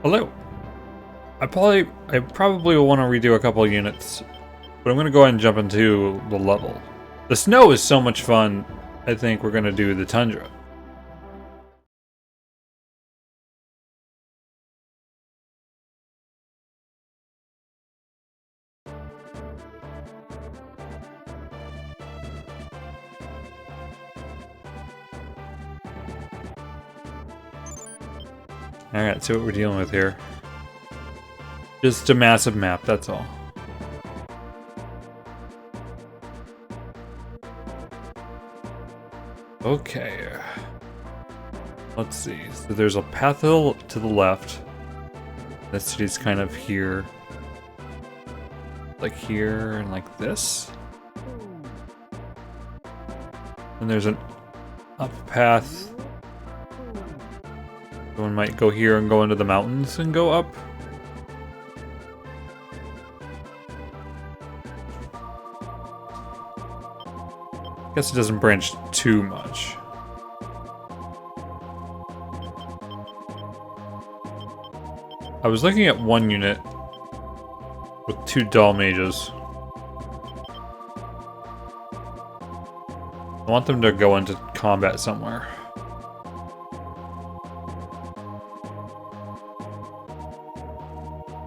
Hello. I probably will want to redo a couple of units, but I'm gonna go ahead and jump into the level. The snow is so much fun. I think we're gonna do the Tundra. Alright, see what we're dealing with here. Just a massive map, that's all. Okay. Let's see. So there's a path to the left. The city's kind of here. Like here and like this. And there's an up path. One might go here and go into the mountains and go up. Guess it doesn't branch too much. I was looking at one unit with 2 doll mages. I want them to go into combat somewhere.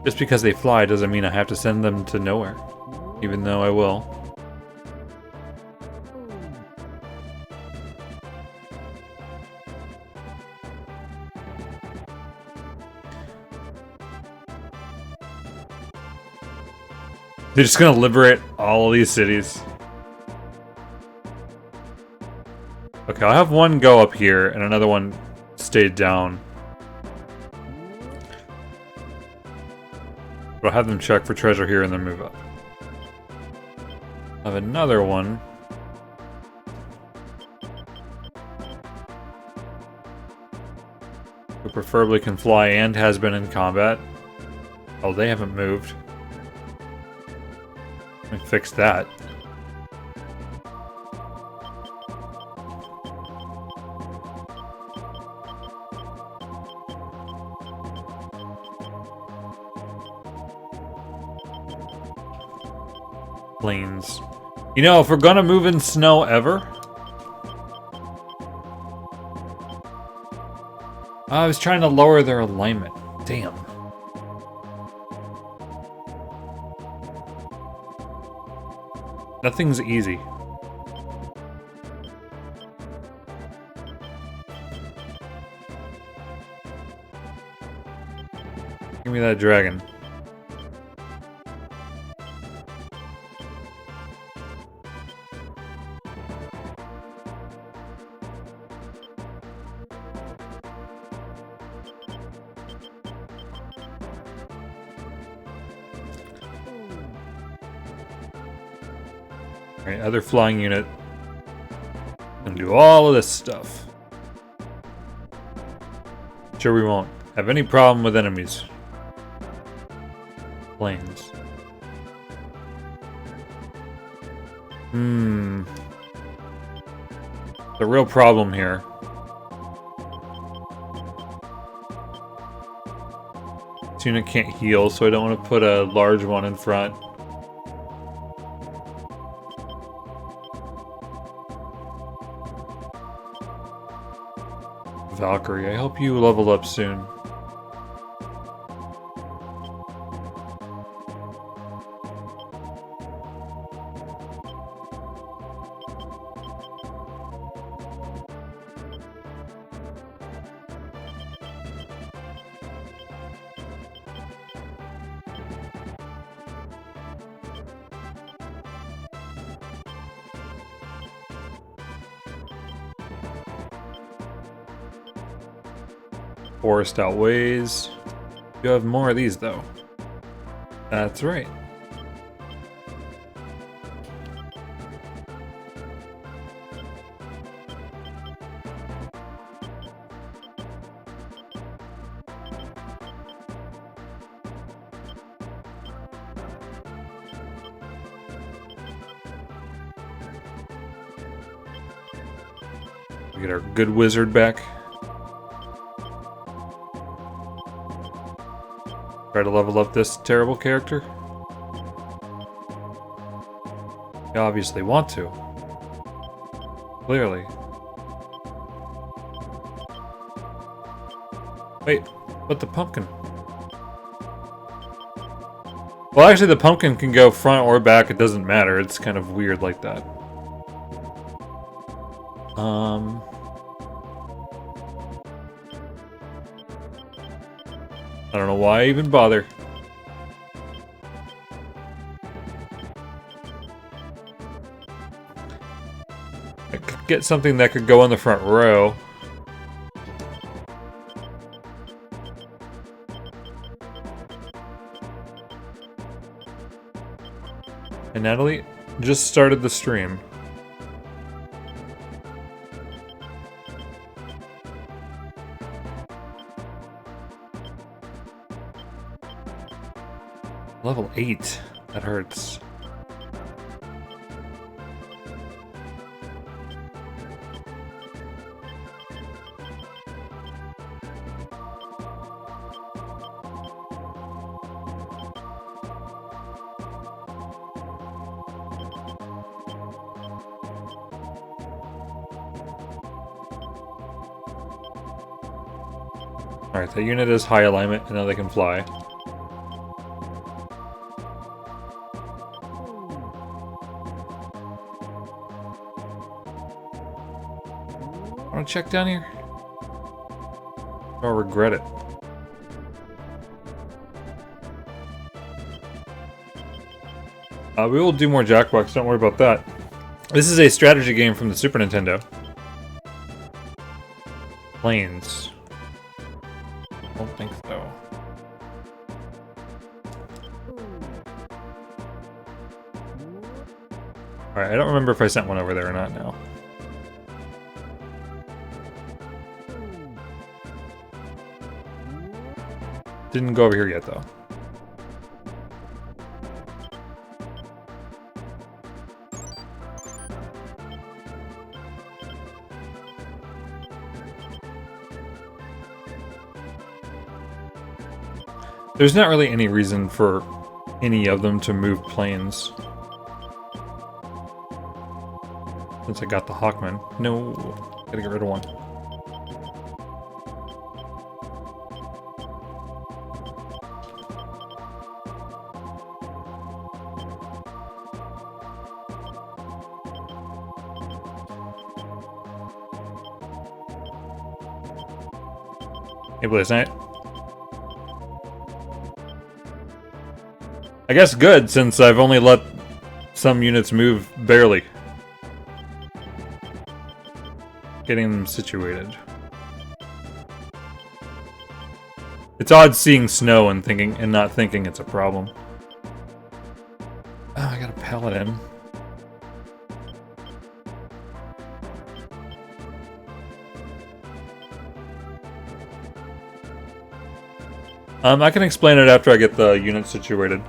Just because they fly doesn't mean I have to send them to nowhere, even though I will. They're just gonna liberate all of these cities. Okay, I'll have one go up here and another one stay down. But I'll have them check for treasure here and then move up. I'll have another one. Who preferably can fly and has been in combat. Oh, they haven't moved. Let me fix that. Plains. You know, if we're gonna move in snow ever... I was trying to lower their alignment. Damn. Nothing's easy. Give me that dragon. Alright, other flying unit. Gonna do all of this stuff. Sure, we won't have any problem with enemies. Planes. The real problem here. This unit can't heal, so I don't want to put a large one in front. Valkyrie, I hope you level up soon. Forest outweighs. You have more of these, though. That's right. We get our good wizard back. Try to level up this terrible character. You obviously want to. Clearly. Wait, but the pumpkin. Well, actually, the pumpkin can go front or back. It doesn't matter. It's kind of weird like that. I don't know why I even bother. I could get something that could go on the front row. And Natalie just started the stream. Level 8. That hurts. Alright, the unit is high alignment, and now they can fly. Want to check down here? I'll regret it. We will do more Jackbox, don't worry about that. This is a strategy game from the Super Nintendo. Planes. I don't think so. Alright, I don't remember if I sent one over there or not now. Didn't go over here yet, though. There's not really any reason for any of them to move planes. Since I got the Hawkman. No, gotta get rid of one. Hey, Blaze Knight. I guess good, since I've only let some units move barely. Getting them situated. It's odd seeing snow and not thinking it's a problem. Oh, I got a paladin. I can explain it after I get the unit situated.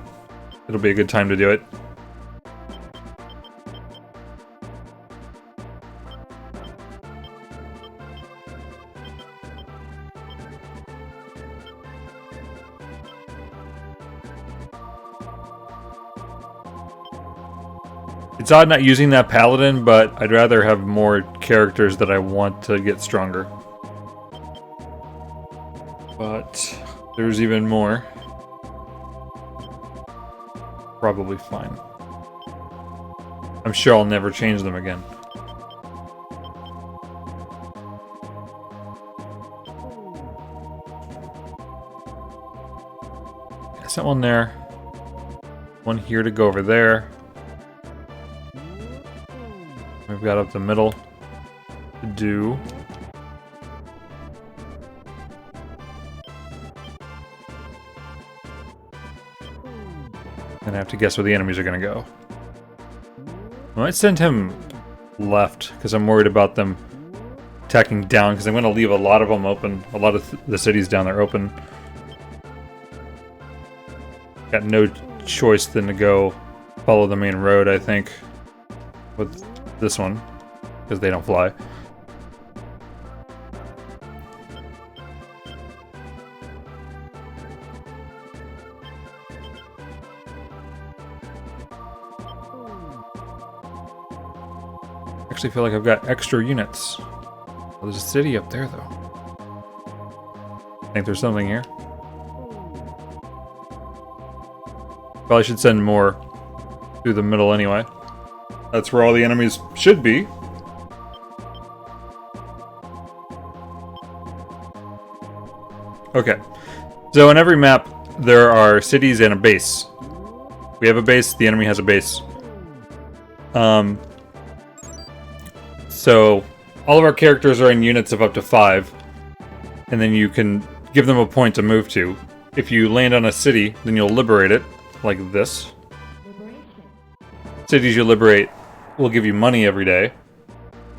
It'll be a good time to do it. It's odd not using that paladin, but I'd rather have more characters that I want to get stronger. But there's even more. Probably fine. I'm sure I'll never change them again. I sent one there. One here to go over there. We've got up the middle to do. And I have to guess where the enemies are going to go. I might send him left, because I'm worried about them attacking down, because I'm going to leave a lot of them open. A lot of the cities down there open. Got no choice than to go follow the main road, I think. With this one, because they don't fly. Actually feel like I've got extra units. Oh, there's a city up there, though. I think there's something here. Probably should send more through the middle anyway. That's where all the enemies should be. Okay. So in every map, there are cities and a base. We have a base, the enemy has a base. So all of our characters are in units of up to 5. And then you can give them a point to move to. If you land on a city, then you'll liberate it, like this. Cities you liberate will give you money every day,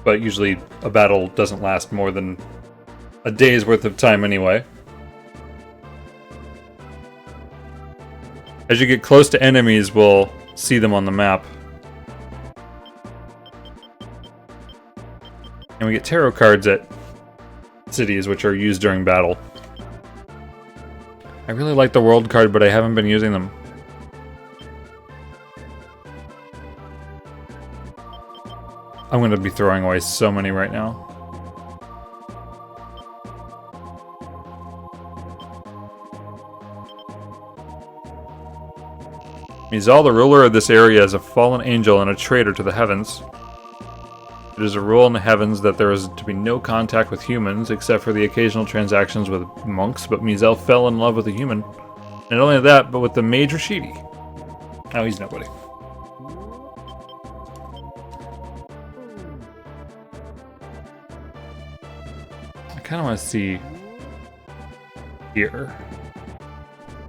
but usually a battle doesn't last more than a day's worth of time anyway. As you get close to enemies, we'll see them on the map. And we get tarot cards at cities, which are used during battle. I really like the world card, but I haven't been using them. I'm going to be throwing away so many right now. Mizal, the ruler of this area, is a fallen angel and a traitor to the heavens. It is a rule in the heavens that there is to be no contact with humans, except for the occasional transactions with monks, but Mizal fell in love with a human. And not only that, but with the Mage Rashidi. Now he's nobody. I kind of want to see here.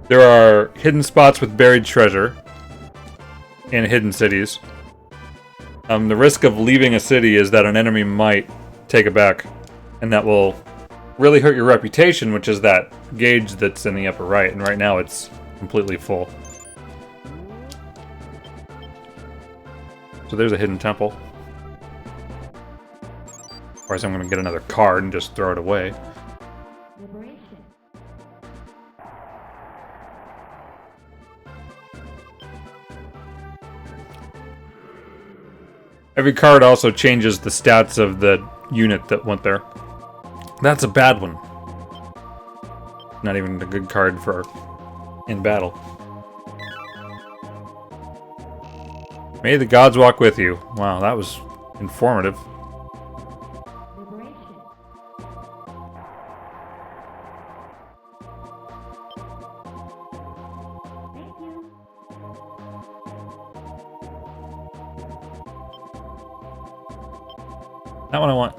There are hidden spots with buried treasure and hidden cities. The risk of leaving a city is that an enemy might take it back, and that will really hurt your reputation, which is that gauge that's in the upper right, and right now it's completely full. So there's a hidden temple. Of course, I'm going to get another card and just throw it away. Every card also changes the stats of the unit that went there. That's a bad one. Not even a good card for in battle. May the gods walk with you. Wow, that was informative. Not what I want.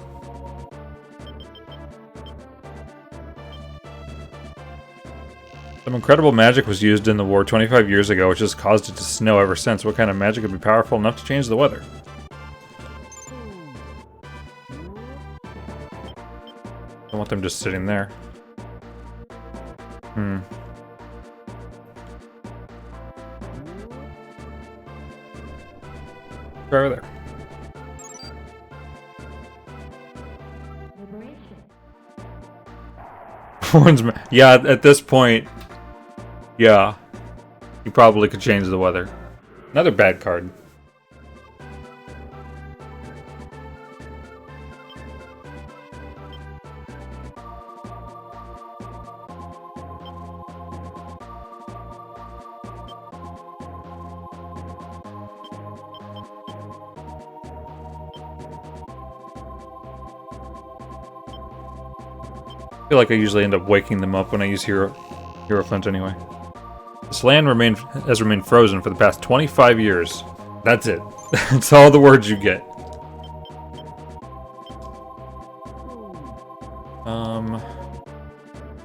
Some incredible magic was used in the war 25 years ago, which has caused it to snow ever since. What kind of magic would be powerful enough to change the weather? I want them just sitting there. Right over there. Yeah, at this point, yeah, you probably could change the weather. Another bad card. I feel like I usually end up waking them up when I use Hierophant anyway. This land has remained frozen for the past 25 years. That's it. That's all the words you get.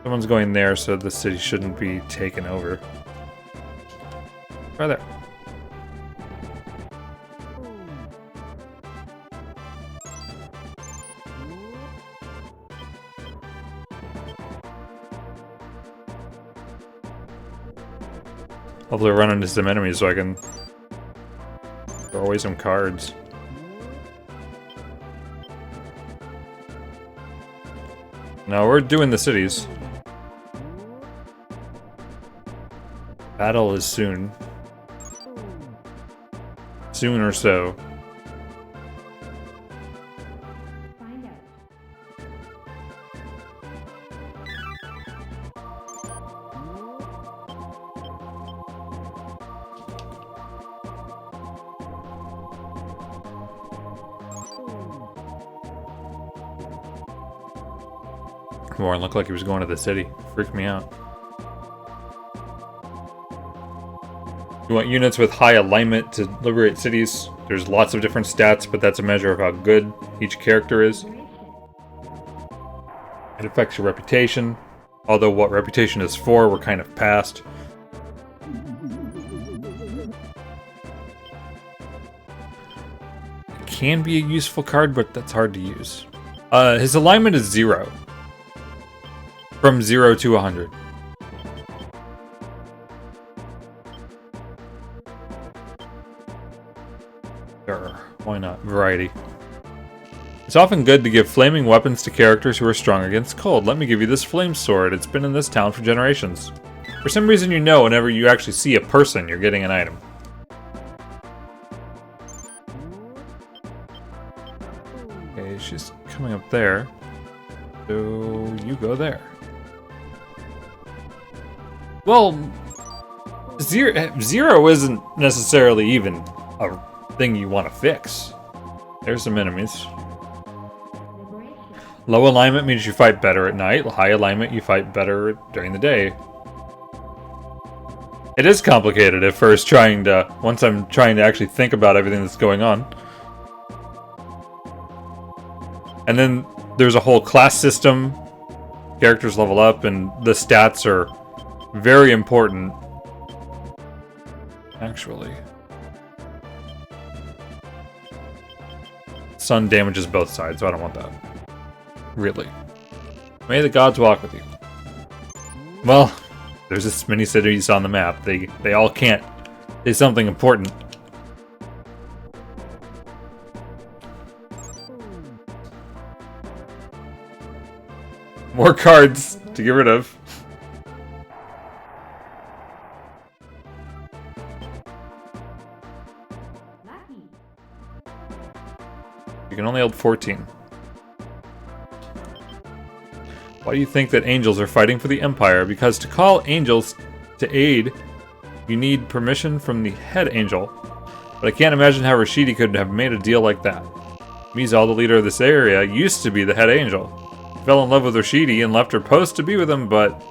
Someone's going there, so the city shouldn't be taken over. Right there. Hopefully run into some enemies so I can throw away some cards. No, we're doing the cities. Battle is soon. Soon or so. more and looked like he was going to the city. Freaked me out. You want units with high alignment to liberate cities. There's lots of different stats, but that's a measure of how good each character is. It affects your reputation. Although what reputation is for, we're kind of past. It can be a useful card, but that's hard to use. His alignment is 0. From 0 to 100. Sure, why not? Variety. It's often good to give flaming weapons to characters who are strong against cold. Let me give you this flame sword. It's been in this town for generations. For some reason you know whenever you actually see a person, you're getting an item. Okay, she's coming up there. So you go there. Well, zero isn't necessarily even a thing you want to fix. There's some enemies. Low alignment means you fight better at night. High alignment, you fight better during the day. It is complicated at first once I'm trying to actually think about everything that's going on. And then there's a whole class system. Characters level up and the stats are very important. Actually. Sun damages both sides, so I don't want that. Really. May the gods walk with you. Well, there's this many cities on the map. They all can't say something important. More cards to get rid of. You can only hold 14. Why do you think that angels are fighting for the Empire? Because to call angels to aid, you need permission from the head angel. But I can't imagine how Rashidi could have made a deal like that. Mizal, the leader of this area, used to be the head angel. He fell in love with Rashidi and left her post to be with him, but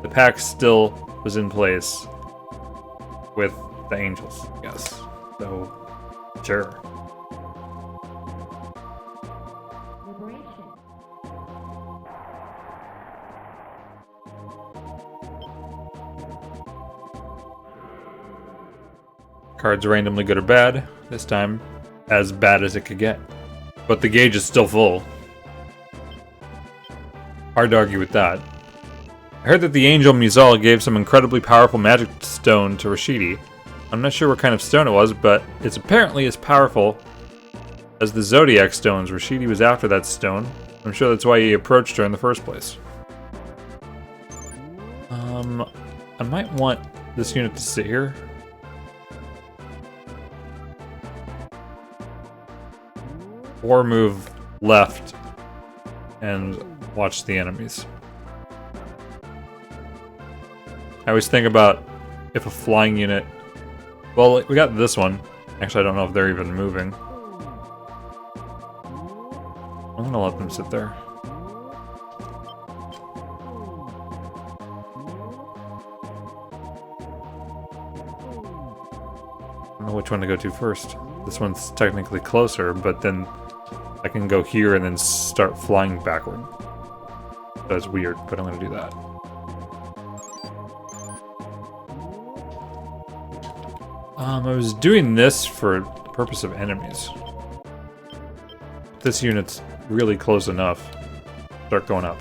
the pact still was in place with the angels, yes. So, sure. Cards randomly good or bad. This time, as bad as it could get. But the gauge is still full. Hard to argue with that. I heard that the angel Mizal gave some incredibly powerful magic stone to Rashidi. I'm not sure what kind of stone it was, but it's apparently as powerful as the Zodiac stones. Rashidi was after that stone. I'm sure that's why he approached her in the first place. I might want this unit to sit here. Or move left and watch the enemies. I always think about if a flying unit... Well, we got this one. Actually, I don't know if they're even moving. I'm gonna let them sit there. I don't know which one to go to first. This one's technically closer, but then I can go here and then start flying backward. That's weird, but I'm gonna do that. I was doing this for the purpose of enemies. This unit's really close enough. Start going up.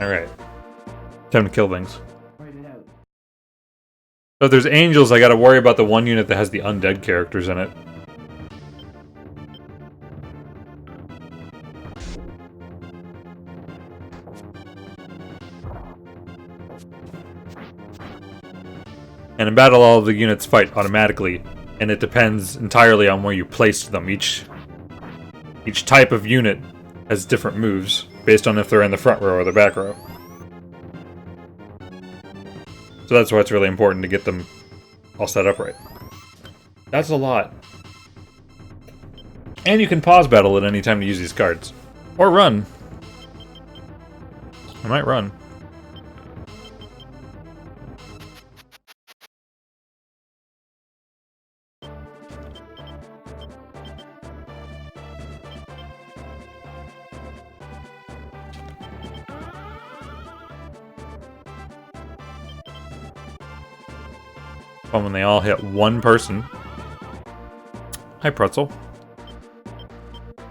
Alright. Time to kill things. So if there's angels, I gotta worry about the one unit that has the undead characters in it. And in battle, all of the units fight automatically, and it depends entirely on where you placed them. Each type of unit has different moves, based on if they're in the front row or the back row. So that's why it's really important to get them all set up right. That's a lot. And you can pause battle at any time to use these cards. Or run. I might run. Fun when they all hit one person. Hi, Pretzel.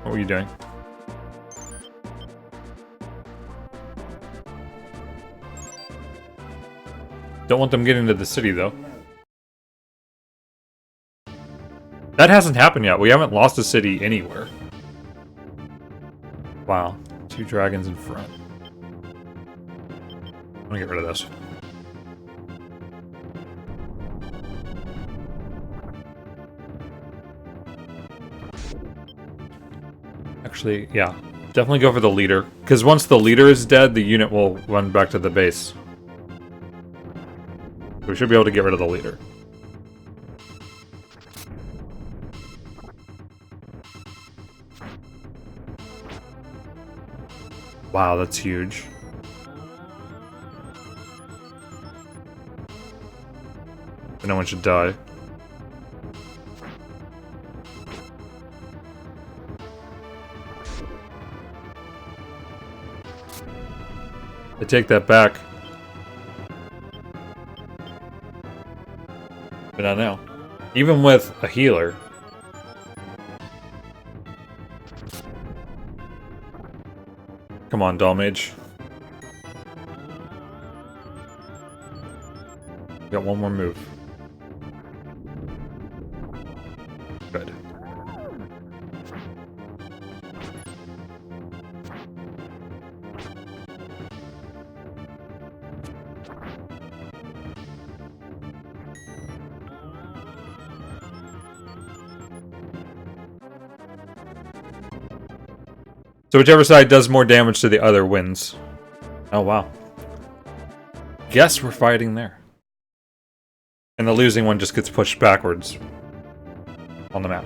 What were you doing? Don't want them getting to the city, though. That hasn't happened yet. We haven't lost a city anywhere. Wow. 2 dragons in front. I'm gonna get rid of this. Actually, yeah. Definitely go for the leader. Because once the leader is dead, the unit will run back to the base. We should be able to get rid of the leader. Wow, that's huge. No one should die. I take that back. But not now. Even with a healer. Come on, Doll Mage. Got one more move. Good. So whichever side does more damage to the other wins. Oh, wow. Guess we're fighting there. And the losing one just gets pushed backwards on the map.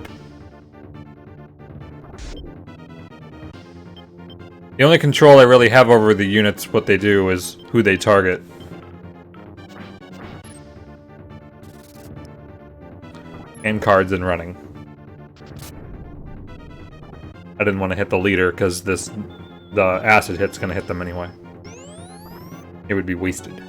The only control I really have over the units, what they do, is who they target. And cards and running. I didn't want to hit the leader because the acid hit's going to hit them anyway. It would be wasted.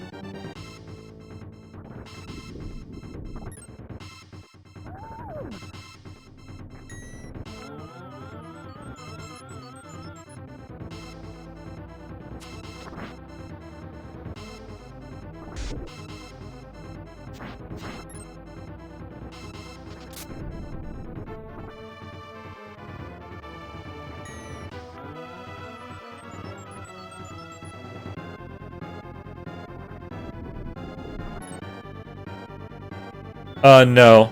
No.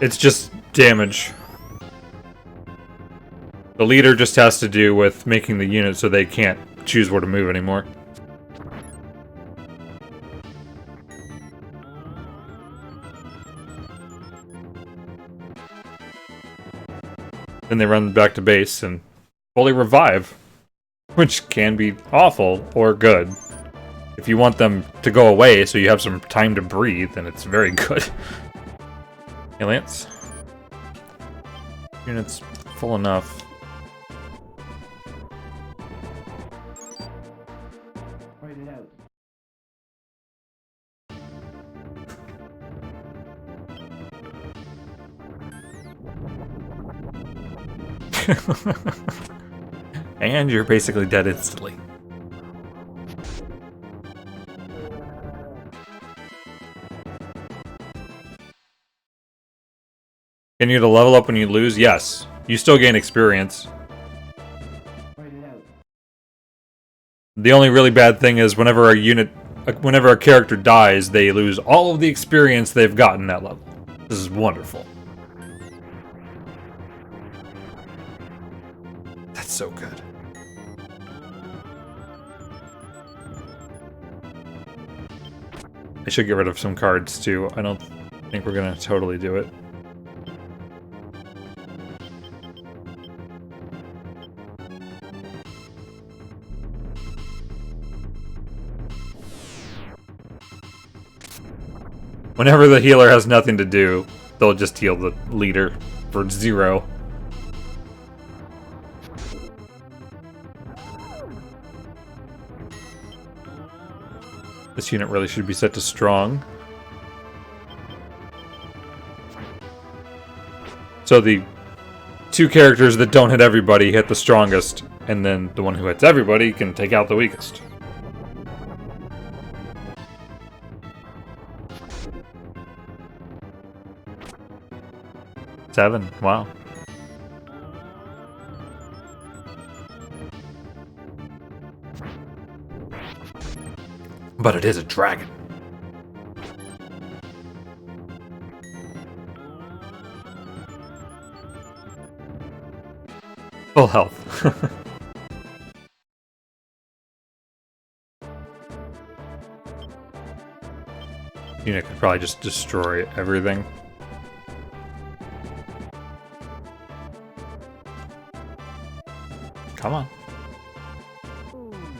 It's just damage. The leader just has to do with making the unit so they can't choose where to move anymore. Then they run back to base and fully revive. Which can be awful or good. If you want them to go away so you have some time to breathe, then it's very good. Hey, Lance. Unit's full enough. Write it out. And you're basically dead instantly. Can you level up when you lose? Yes. You still gain experience. Write it out. The only really bad thing is whenever a character dies, they lose all of the experience they've gotten that level. This is wonderful. That's so good. I should get rid of some cards too. I don't think we're gonna totally do it. Whenever the healer has nothing to do, they'll just heal the leader for 0. This unit really should be set to strong. So the 2 characters that don't hit everybody hit the strongest, and then the one who hits everybody can take out the weakest. Seven, wow. But it is a dragon. Full health. Unit could probably just destroy everything. Come on.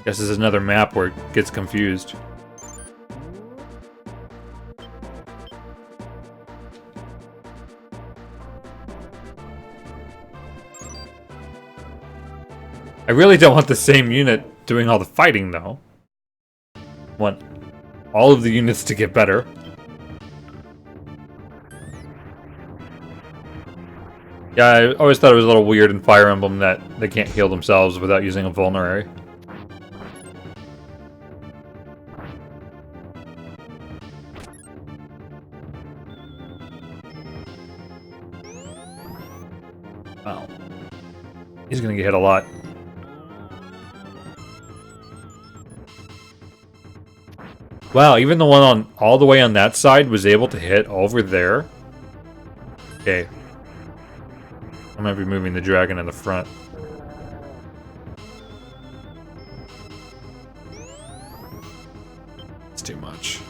Guess this is another map where it gets confused. I really don't want the same unit doing all the fighting, though. I want all of the units to get better. Yeah, I always thought it was a little weird in Fire Emblem that they can't heal themselves without using a vulnerary. Wow. He's gonna get hit a lot. Wow, even the one on all the way on that side was able to hit over there. Okay. I'm gonna be moving the dragon in the front. It's too much.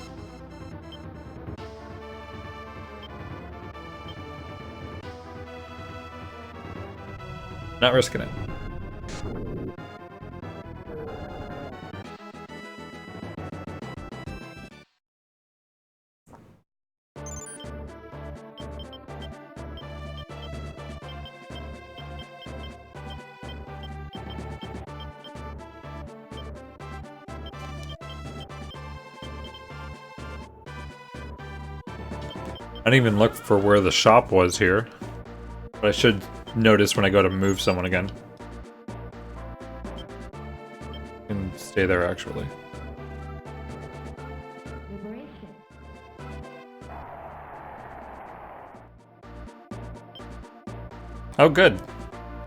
Not risking it. I didn't even look for where the shop was here. But I should notice when I go to move someone again. I can stay there, actually. Oh, good.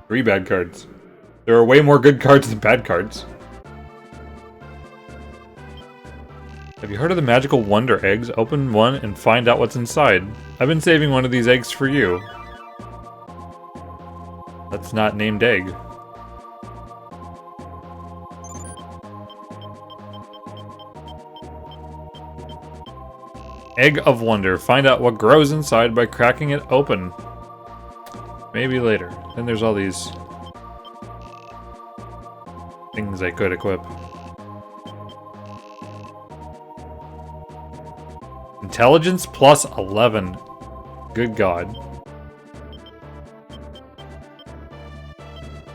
3 bad cards. There are way more good cards than bad cards. Have you heard of the magical wonder eggs? Open one and find out what's inside. I've been saving one of these eggs for you. That's not named egg. Egg of Wonder. Find out what grows inside by cracking it open. Maybe later. Then there's all these things I could equip. Intelligence plus 11. Good God.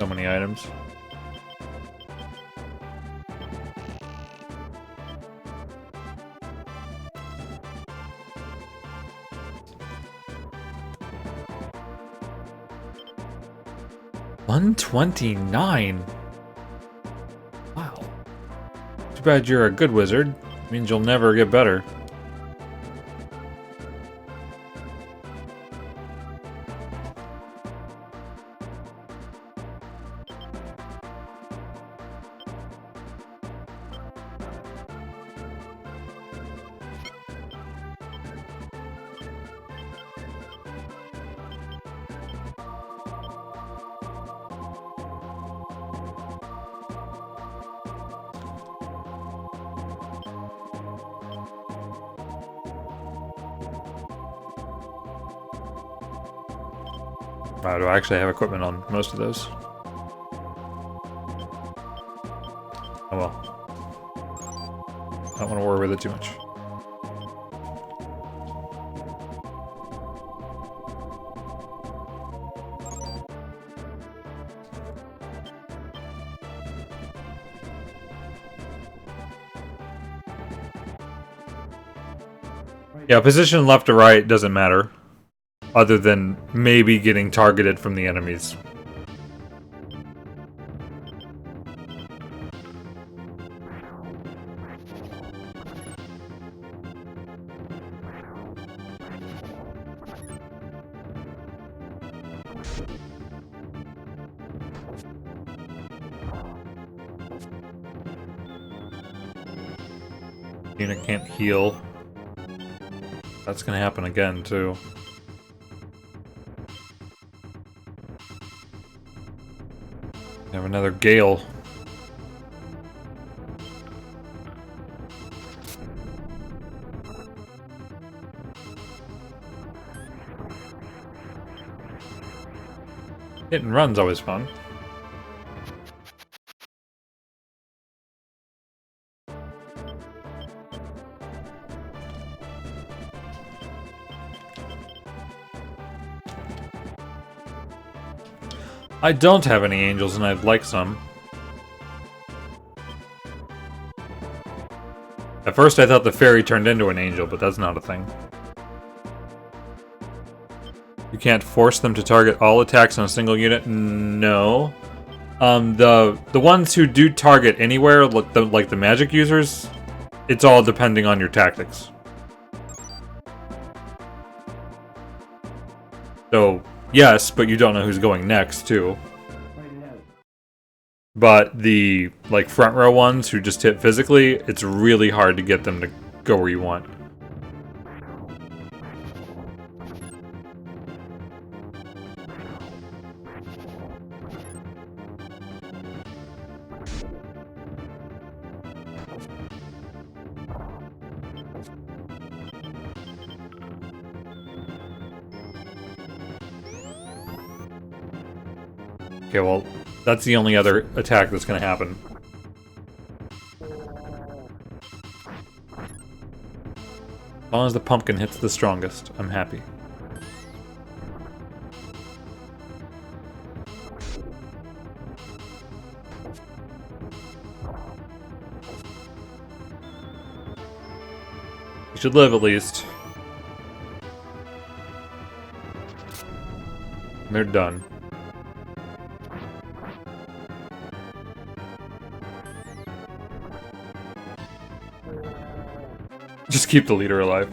So many items. $129. Wow. Too bad you're a good wizard. Means you'll never get better. Wow, do I actually have equipment on most of those? Oh well. I don't want to worry with it too much. Yeah, position left to right doesn't matter. Other than maybe getting targeted from the enemies. Unit can't heal. That's gonna happen again, too. Have another gale. Hit and run's always fun. I don't have any angels, and I'd like some. At first I thought the fairy turned into an angel, but that's not a thing. You can't force them to target all attacks on a single unit? No. The ones who do target anywhere, like the magic users, it's all depending on your tactics. So, yes, but you don't know who's going next, too. But the, like, front row ones who just hit physically, it's really hard to get them to go where you want. Okay, well, that's the only other attack that's gonna happen. As long as the pumpkin hits the strongest, I'm happy. You should live at least. And they're done. Just keep the leader alive.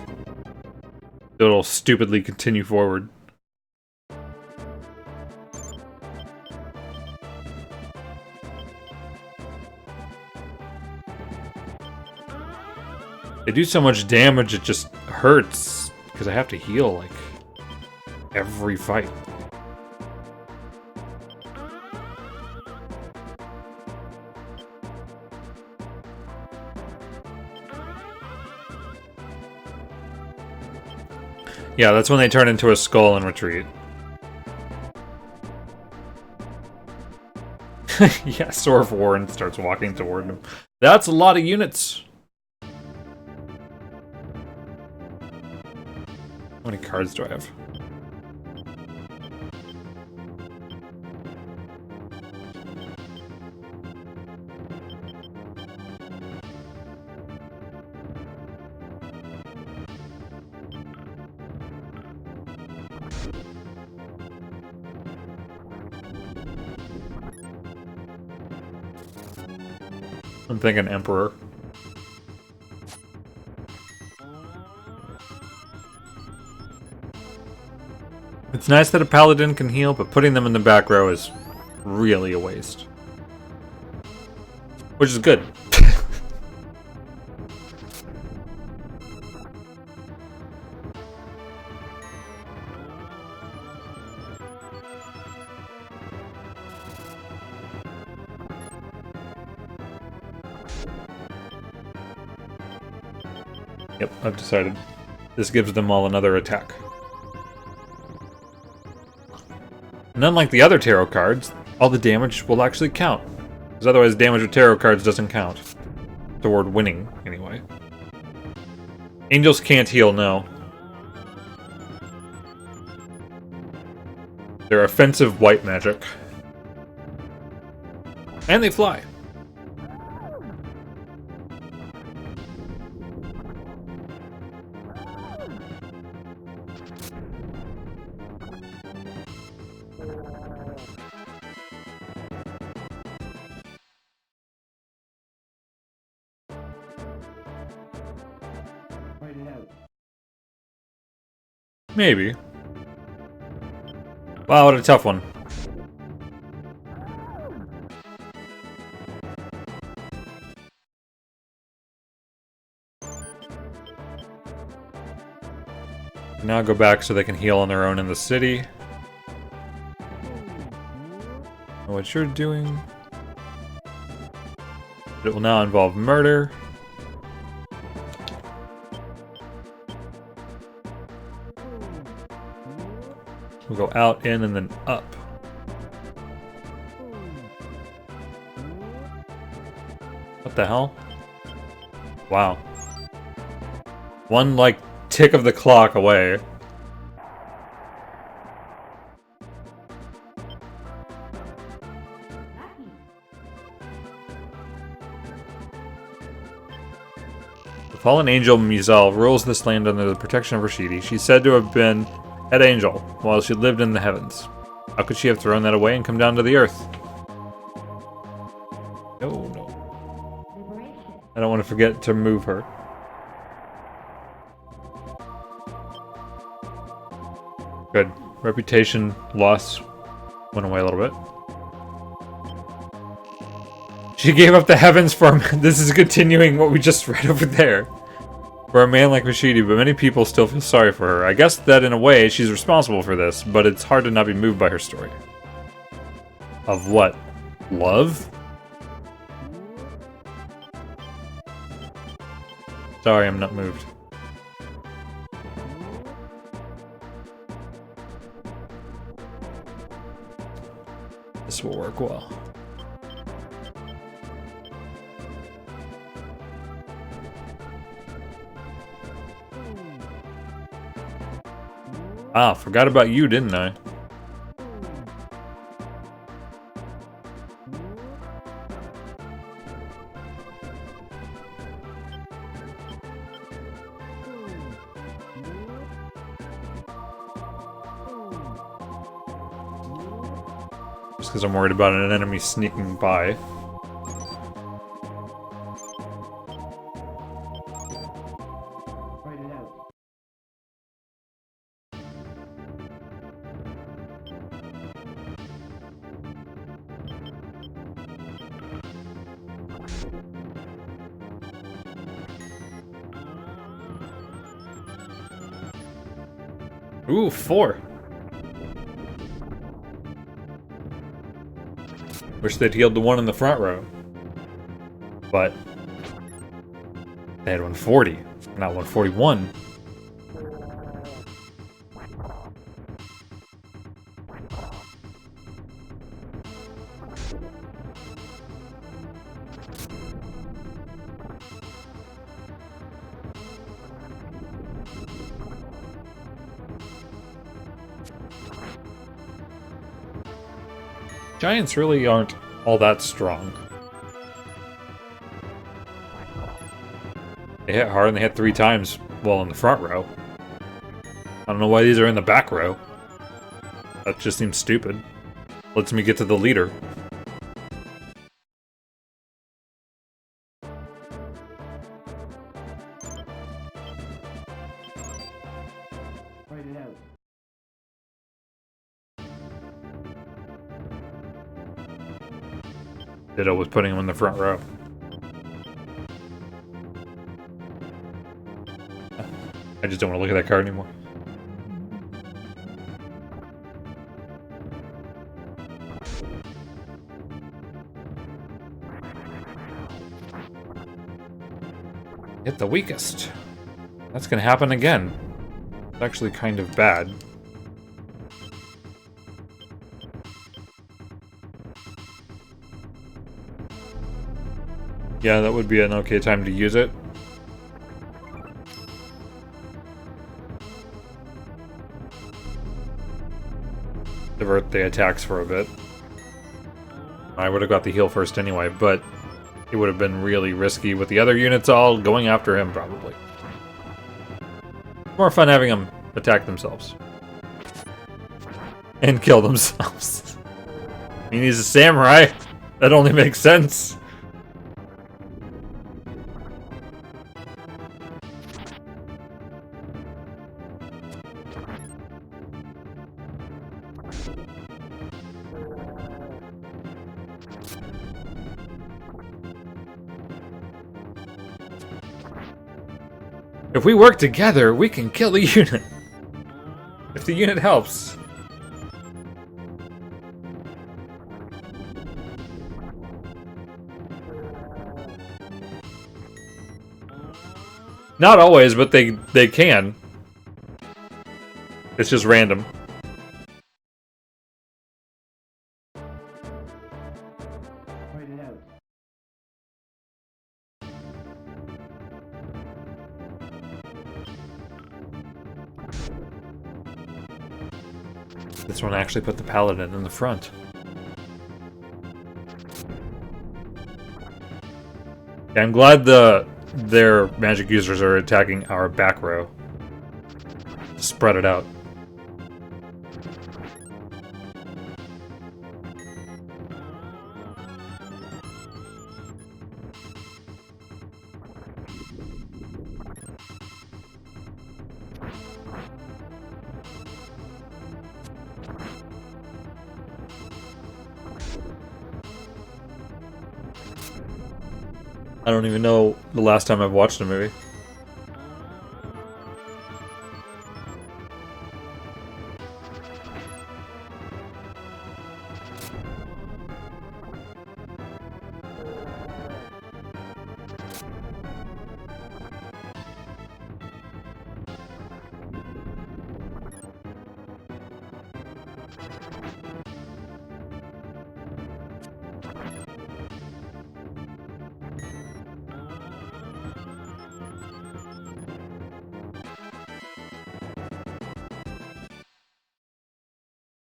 It'll stupidly continue forward. They do so much damage, it just hurts. Because I have to heal, like, every fight. Yeah, that's when they turn into a skull and retreat. Yeah, Sword of Warren starts walking toward him. That's a lot of units. How many cards do I have? I'm thinking Emperor. It's nice that a paladin can heal, but putting them in the back row is really a waste. Which is good. Yep, I've decided. This gives them all another attack. And unlike the other tarot cards, all the damage will actually count. Because otherwise damage with tarot cards doesn't count. Toward winning, anyway. Angels can't heal, no. They're offensive white magic. And they fly. Fight it out. Maybe. Wow, what a tough one. Now go back so they can heal on their own in the city. What you're doing. It will now involve murder. We'll go out, in, and then up. What the hell? Wow. One, like, tick of the clock away. The fallen angel Mizal rules this land under the protection of Rashidi. She's said to have been head angel while she lived in the heavens. How could she have thrown that away and come down to the earth? No. I don't want to forget to move her. Good. Reputation loss went away a little bit. She gave up the heavens for a man. This is continuing what we just read over there. For a man like Rashidi, but many people still feel sorry for her. I guess that in a way she's responsible for this, but it's hard to not be moved by her story. Of what? Love? Sorry, I'm not moved. This will work well. Ah, forgot about you, didn't I? Just because I'm worried about an enemy sneaking by. Fight it out. Ooh, 4. Wish they'd healed the one in the front row. But they had 140, not 141. Giants really aren't all that strong. They hit hard and they hit 3 times, well, in the front row. I don't know why these are in the back row. That just seems stupid. Lets me get to the leader. Fight it out. Ditto was putting him in the front row. I just don't want to look at that card anymore. Hit the weakest. That's gonna happen again. It's actually kind of bad. Yeah, that would be an okay time to use it. Divert the attacks for a bit. I would have got the heal first anyway, but it would have been really risky with the other units all going after him, probably. More fun having them attack themselves. And kill themselves. I mean, he's a samurai. That only makes sense. If we work together, we can kill the unit. If the unit helps. Not always, but they can. It's just random. Fight it out. This one actually put the paladin in the front. Yeah, I'm glad their magic users are attacking our back row. Spread it out. I don't even know the last time I've watched a movie.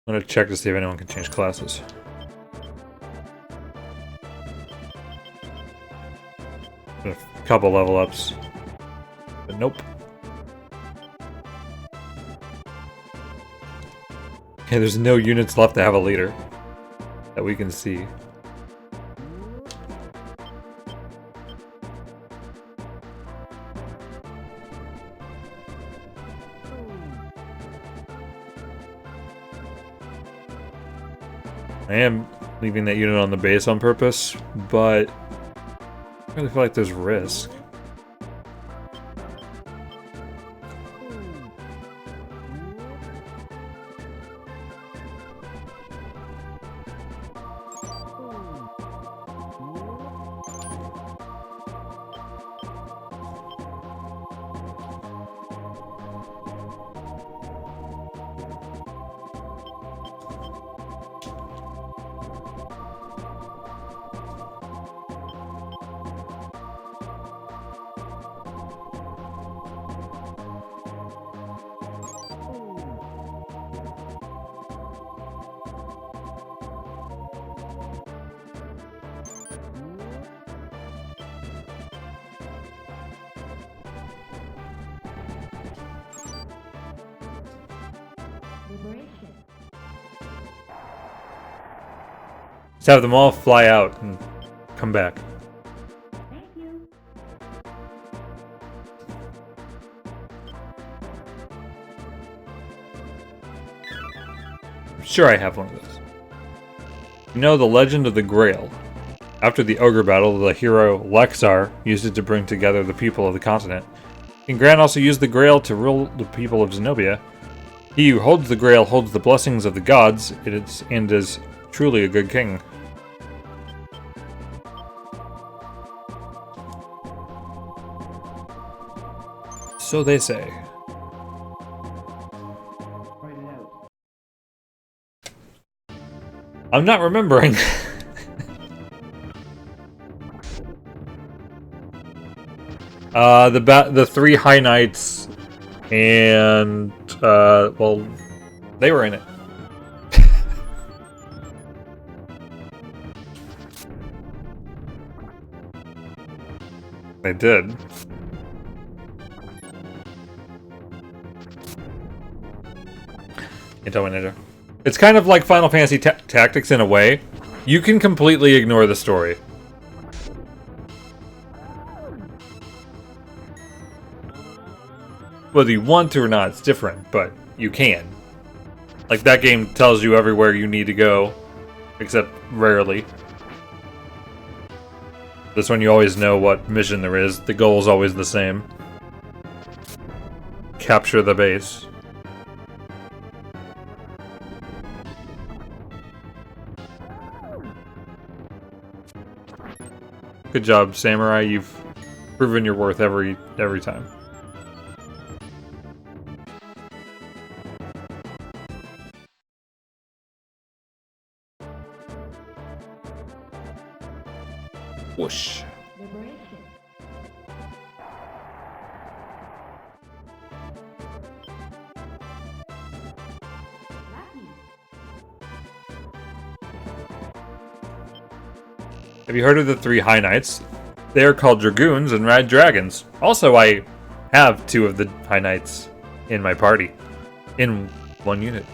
I'm gonna check to see if anyone can change classes. A couple level ups. But nope. Okay, there's no units left to have a leader that we can see. I am leaving that unit on the base on purpose, but I really feel like there's risk. Just have them all fly out and come back. Thank you. I'm sure I have one of those. You know the legend of the Grail. After the Ogre Battle, the hero Lexar used it to bring together the people of the continent. King Gran also used the Grail to rule the people of Zenobia. He who holds the Grail holds the blessings of the gods, and is truly a good king. So they say. Fight it out. I'm not remembering. The three High Knights, and well, they were in it. They did. It's kind of like Final Fantasy Tactics in a way. You can completely ignore the story. Whether you want to or not, it's different, but you can. Like, that game tells you everywhere you need to go, except rarely. This one you always know what mission there is. The goal is always the same. Capture the base. Good job, Samurai. You've proven your worth every time. Whoosh. Liberation. Lucky. Have you heard of the three High Knights? They are called Dragoons and Red Dragons. Also, I have two of the High Knights in my party. In one unit.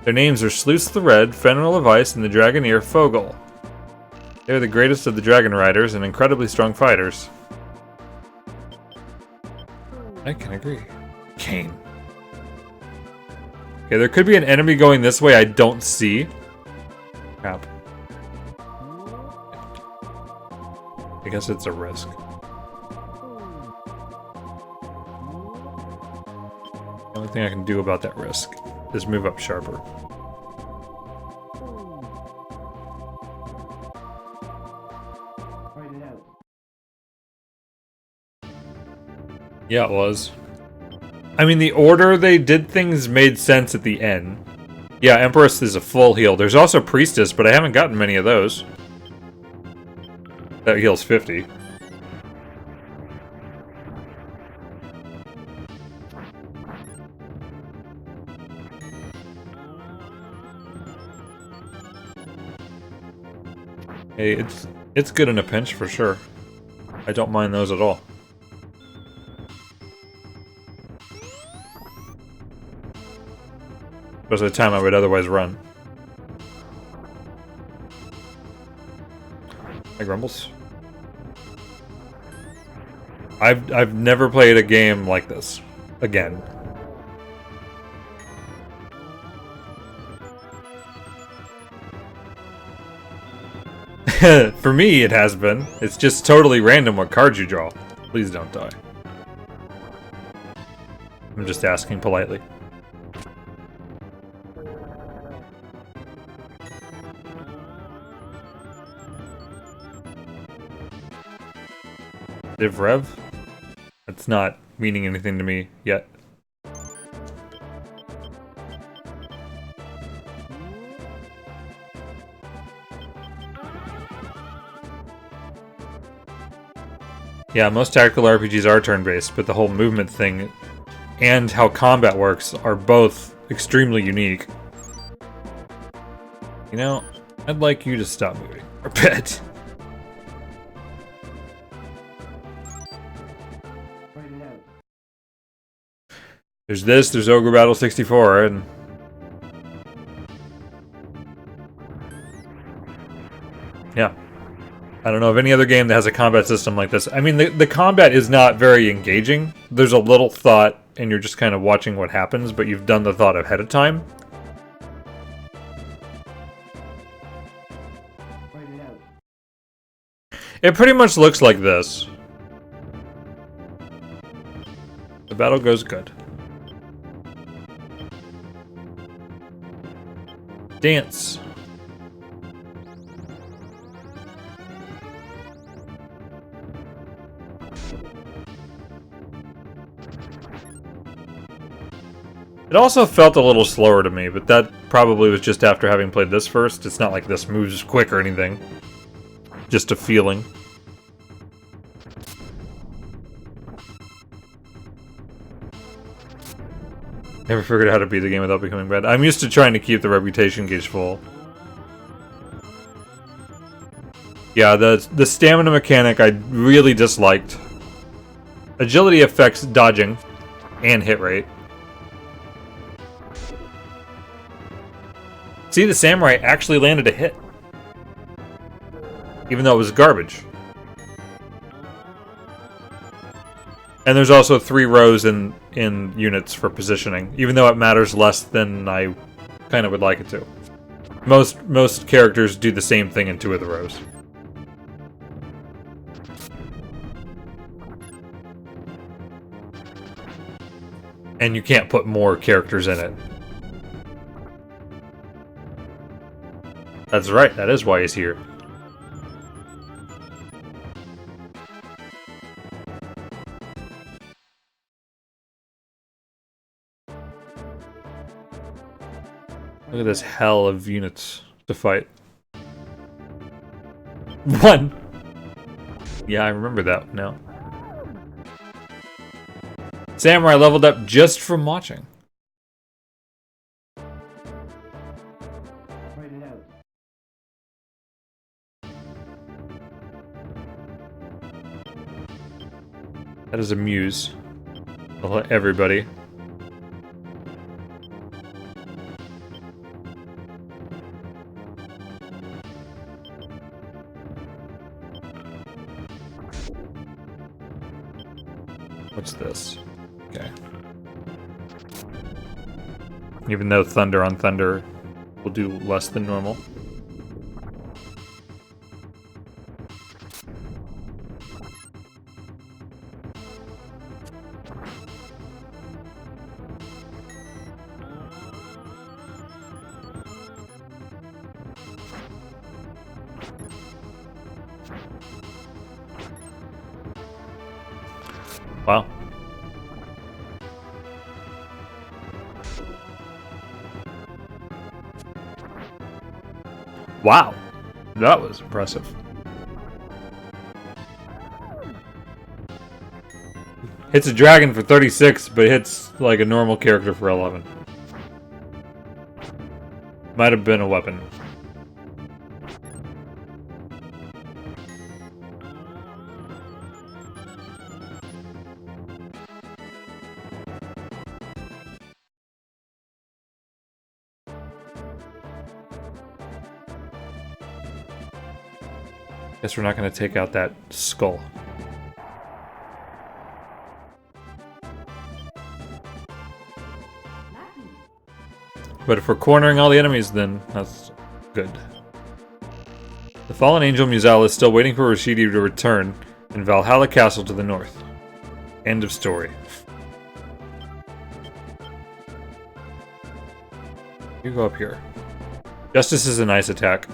Their names are Sluice the Red, Fenrir of Ice, and the Dragoneer Fogel. They are the greatest of the Dragon Riders and incredibly strong fighters. I can agree. Kane. Okay, there could be an enemy going this way I don't see. Crap. I guess it's a risk. The only thing I can do about that risk is move up sharper. Fight it out. Yeah, it was. I mean, the order they did things made sense at the end. Yeah, Empress is a full heal. There's also Priestess, but I haven't gotten many of those. That heals 50. Hey, it's good in a pinch for sure. I don't mind those at all. Most of the time I would otherwise run. Hi, Grumbles. I've never played a game like this again. For me, it has been. It's just totally random what cards you draw. Please don't die. I'm just asking politely. Div Rev? That's not meaning anything to me yet. Yeah, most tactical RPGs are turn-based, but the whole movement thing and how combat works are both extremely unique. You know, I'd like you to stop moving a bit. There's this, there's Ogre Battle 64, and... yeah. I don't know of any other game that has a combat system like this. I mean, the combat is not very engaging. There's a little thought, and you're just kind of watching what happens, but you've done the thought ahead of time. It pretty much looks like this. The battle goes good. Dance. It also felt a little slower to me, but that probably was just after having played this first. It's not like this moves quick or anything. Just a feeling. Never figured out how to beat the game without becoming bad. I'm used to trying to keep the reputation gauge full. Yeah, the stamina mechanic I really disliked. Agility affects dodging and hit rate. See, the samurai actually landed a hit. Even though it was garbage. And there's also 3 rows in units for positioning, even though it matters less than I kind of would like it to. Most characters do the same thing in 2 of the rows. And you can't put more characters in it. That's right, that is why he's here. Look at this hell of units to fight. 1! Yeah, I remember that now. Samurai leveled up just from watching. Write it out. That is a muse. I'll let everybody. What's this? Okay. Even though Thunder on Thunder will do less than normal. Wow. Wow. That was impressive. Hits a dragon for 36, but hits like a normal character for 11. Might have been a weapon. Guess we're not going to take out that skull. But if we're cornering all the enemies, then that's good. The fallen angel Muzel is still waiting for Rashidi to return in Valhalla Castle to the north. End of story. You go up here. Justice is a nice attack.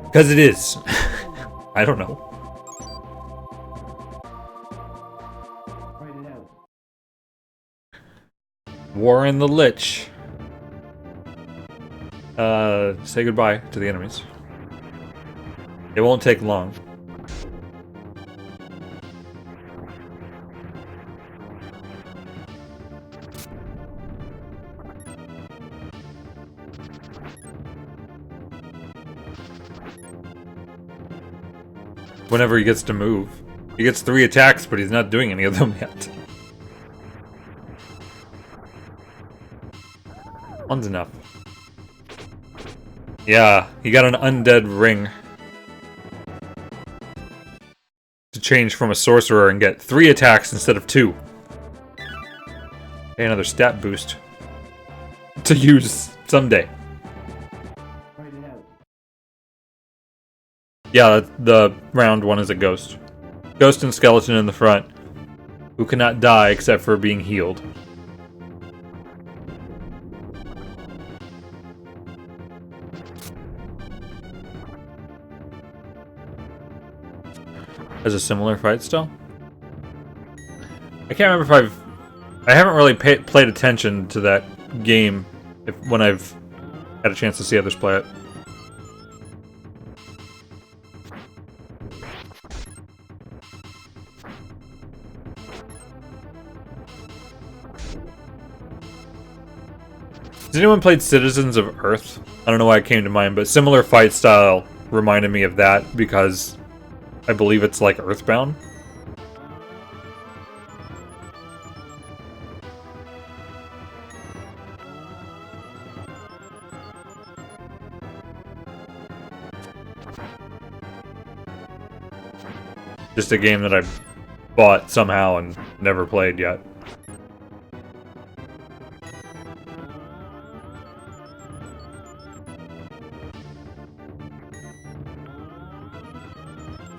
Because it is. I don't know. Write it out. Warren the Lich. Say goodbye to the enemies. It won't take long. Whenever he gets to move. He gets 3 attacks, but he's not doing any of them yet. One's enough. Yeah, he got an undead ring. To change from a sorcerer and get 3 attacks instead of 2. Okay, another stat boost. To use someday. Write it out. Yeah, the round one is a ghost. Ghost and skeleton in the front, who cannot die except for being healed. Has a similar fight style? I can't remember if I haven't really played attention to that game when I've had a chance to see others play it. Has anyone played Citizens of Earth? I don't know why it came to mind, but similar fight style reminded me of that because I believe it's like Earthbound. Just a game that I bought somehow and never played yet.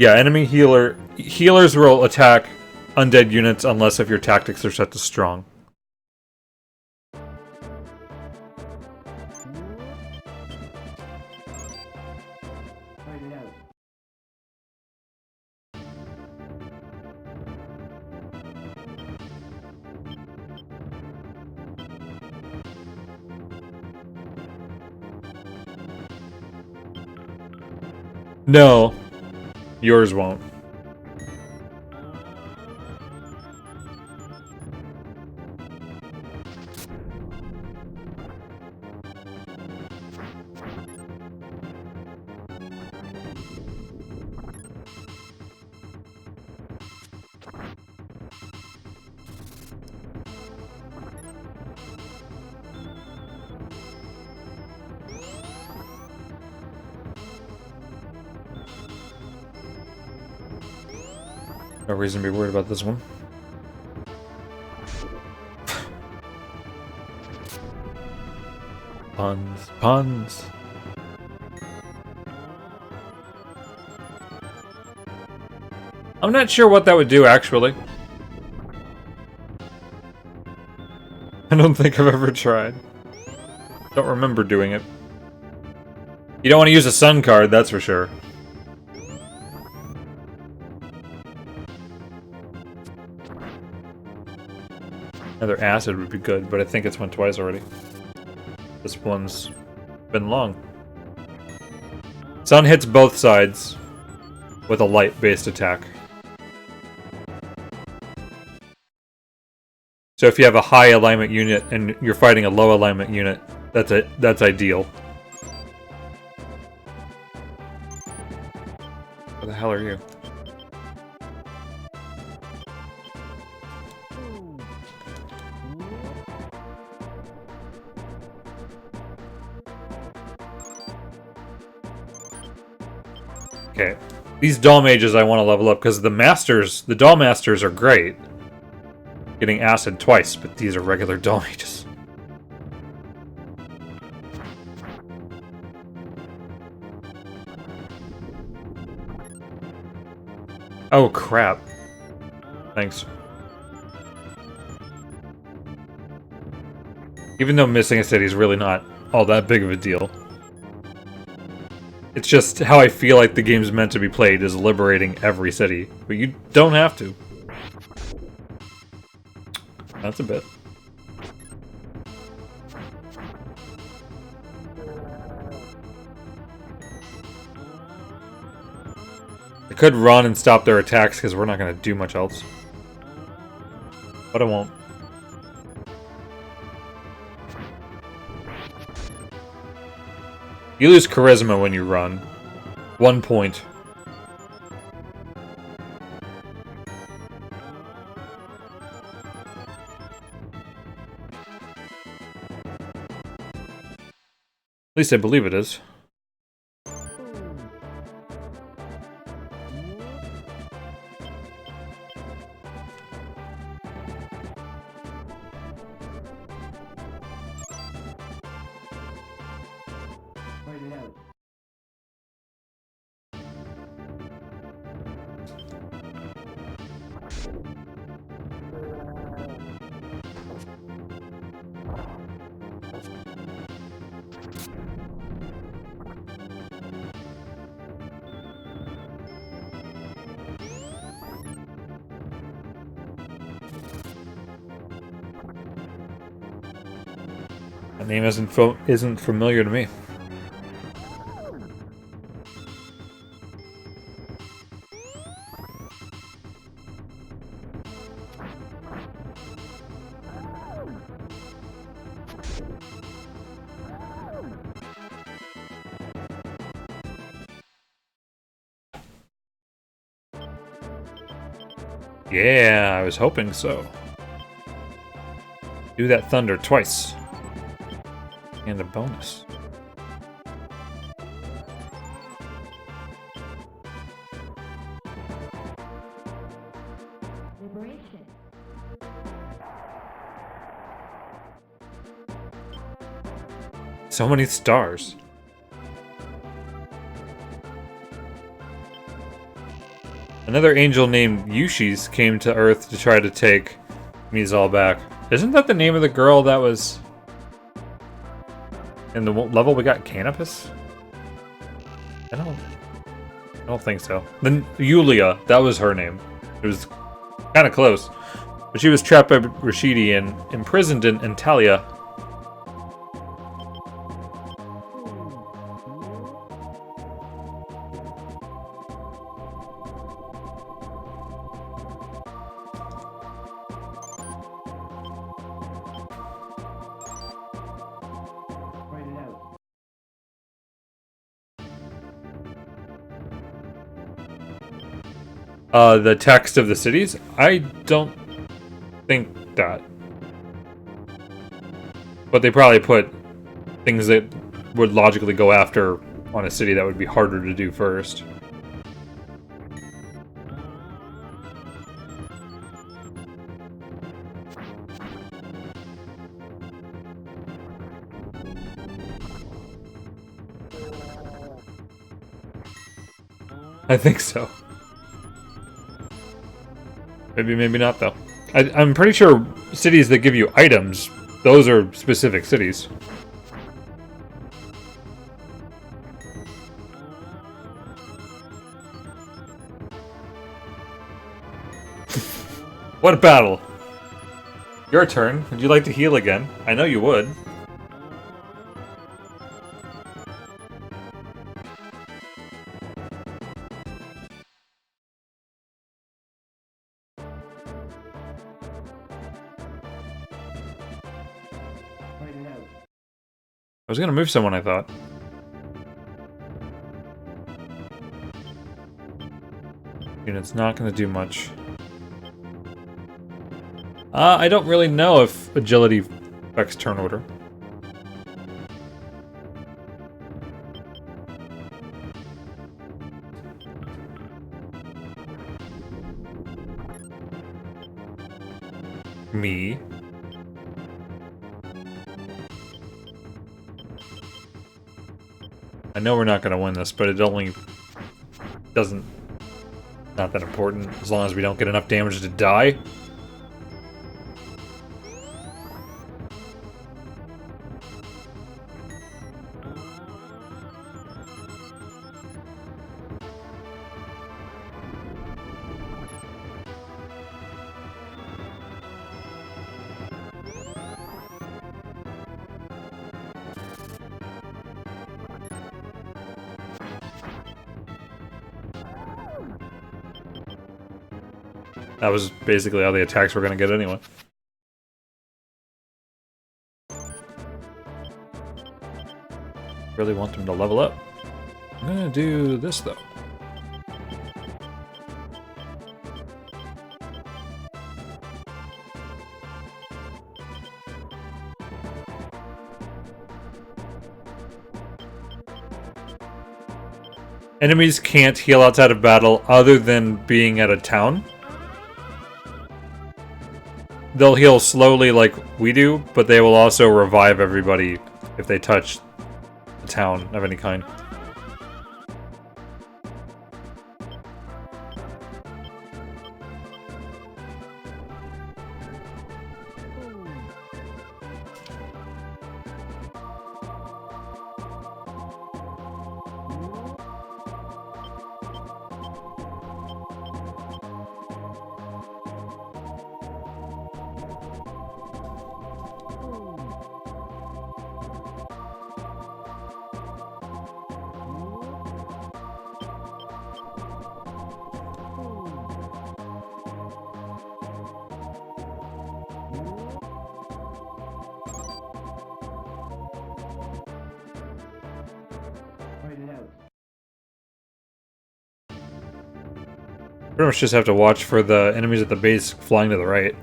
Yeah, enemy healers will attack undead units unless if your tactics are set to strong. Fight it out. No, yours won't. No reason to be worried about this one. Puns, puns. I'm not sure what that would do, actually. I don't think I've ever tried. Don't remember doing it. You don't want to use a sun card, that's for sure. Another acid would be good, but I think it's went twice already. This one's been long. Sun hits both sides with a light-based attack. So if you have a high alignment unit and you're fighting a low alignment unit, that's ideal. What the hell are you? Okay, these doll mages I want to level up because the doll masters are great. Getting acid twice, but these are regular doll mages. Oh crap. Thanks. Even though missing a city is really not all that big of a deal. It's just how I feel like the game's meant to be played is liberating every city. But you don't have to. That's a bit. I could run and stop their attacks because we're not going to do much else. But I won't. You lose charisma when you run. 1 point. At least I believe it is. Fight it out. name isn't familiar to me. Yeah, I was hoping so. Do that thunder twice. And a bonus. Liberation. So many stars. Another angel named Yushi's came to Earth to try to take Mizal back. Isn't that the name of the girl that was in the level we got Canopus? I don't think so. Then Yulia, that was her name. It was kind of close. But she was trapped by Rashidi and imprisoned in Antalya. Write it out. The text of the cities? I don't think that. But they probably put things that would logically go after on a city that would be harder to do first. I think so. Maybe, maybe not, though. I'm pretty sure cities that give you items, those are specific cities. What a battle! Your turn. Would you like to heal again? I know you would. Write it out. I was gonna move someone, I thought. Unit's not gonna do much. I don't really know if agility affects turn order. Me. I know we're not going to win this, but it only doesn't... Not that important, as long as we don't get enough damage to die. That was basically all the attacks we're going to get anyway. Really want them to level up. I'm going to do this, though. Enemies can't heal outside of battle other than being at a town. They'll heal slowly like we do, but they will also revive everybody if they touch a town of any kind. Pretty much just have to watch for the enemies at the base flying to the right.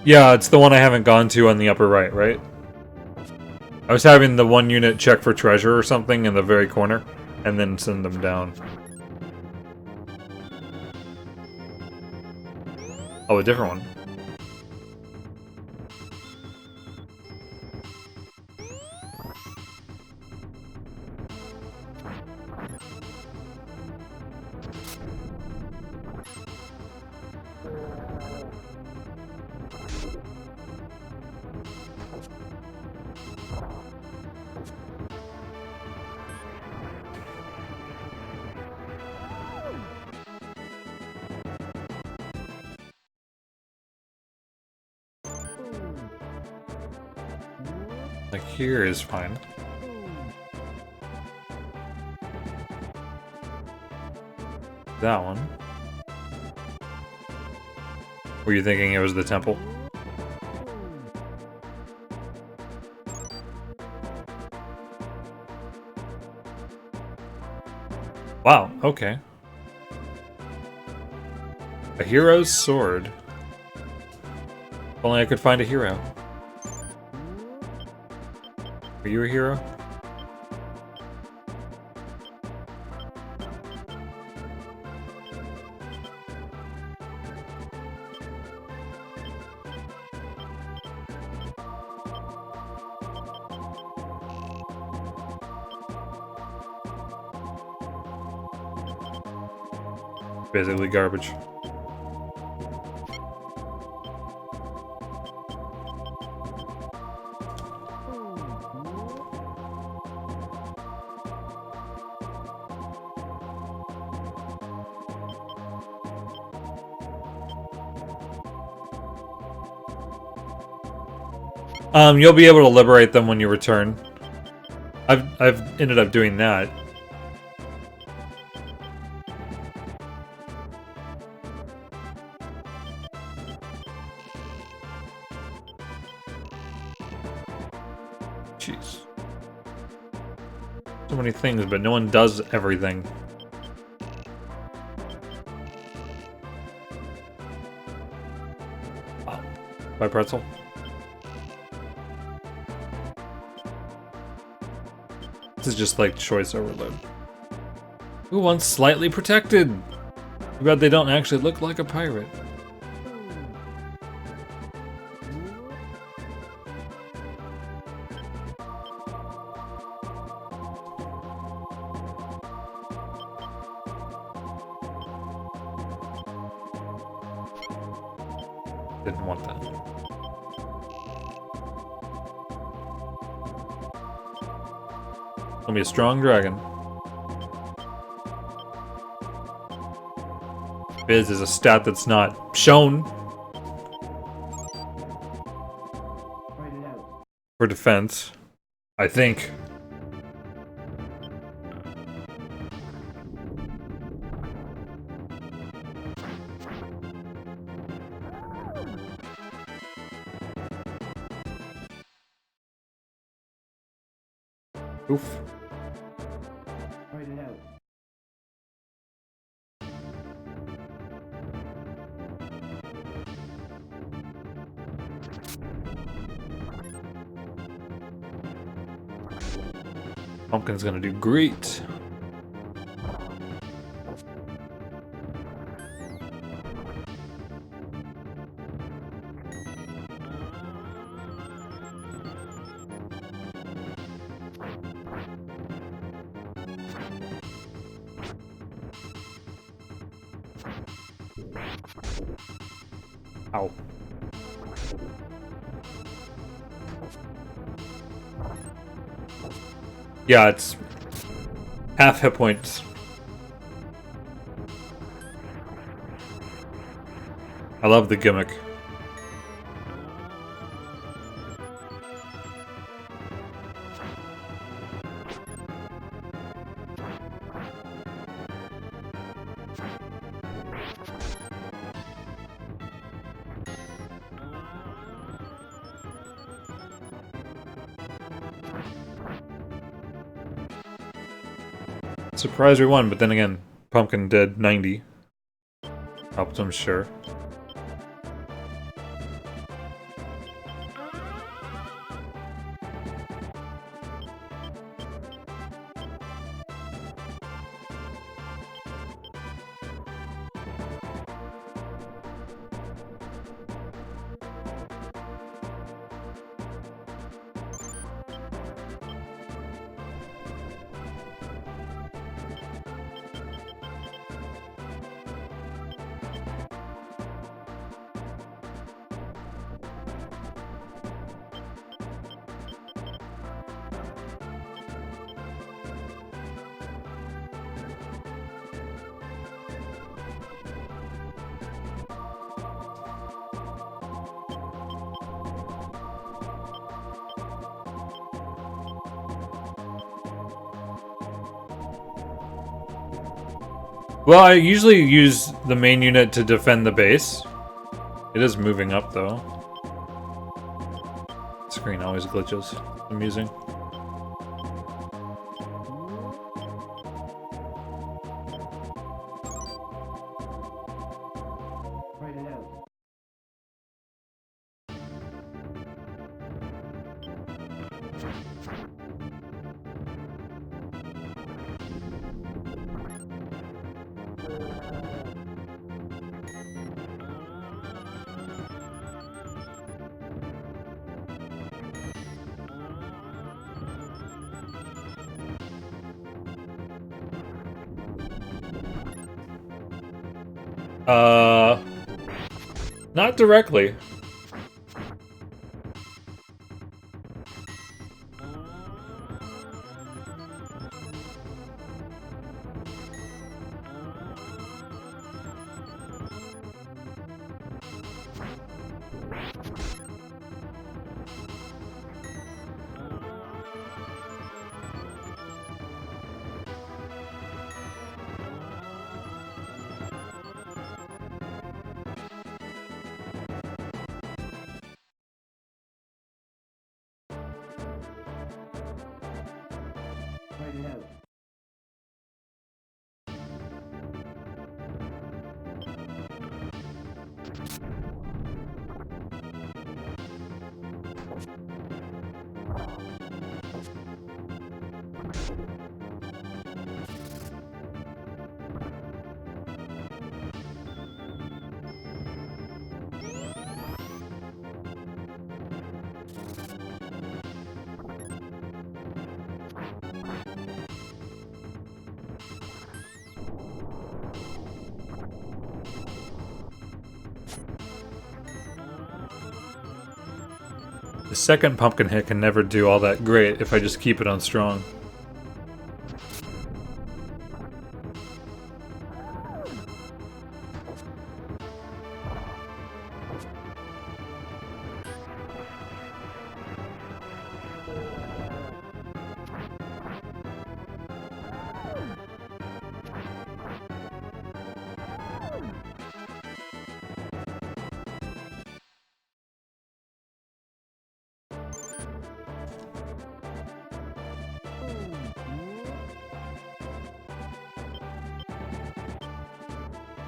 Yeah, it's the one I haven't gone to on the upper right, right? I was having the one unit check for treasure or something in the very corner, and then send them down. Oh, a different one. Like here is fine. That one. Were you thinking it was the temple? Wow, okay. A hero's sword. If only I could find a hero. Are you a hero? Basically garbage. You'll be able to liberate them when you return. I've ended up doing that. Jeez. So many things, but no one does everything. Oh, by pretzel. This is just like choice overload. Who wants slightly protected? Too bad they don't actually look like a pirate. Didn't want that. Gonna be a strong dragon. Biz is a stat that's not shown Write it out. for defense, I think. Oof. Write it out. Pumpkin's gonna do great. Ow. Yeah, it's half hit points. I love the gimmick. Surprised we won, but then again, Pumpkin did 90. Helped him, sure. Well, I usually use the main unit to defend the base. It is moving up, though. Screen always glitches. Amusing. Write it out. Not directly. Write it out. The second pumpkin hit can never do all that great if I just keep it on strong.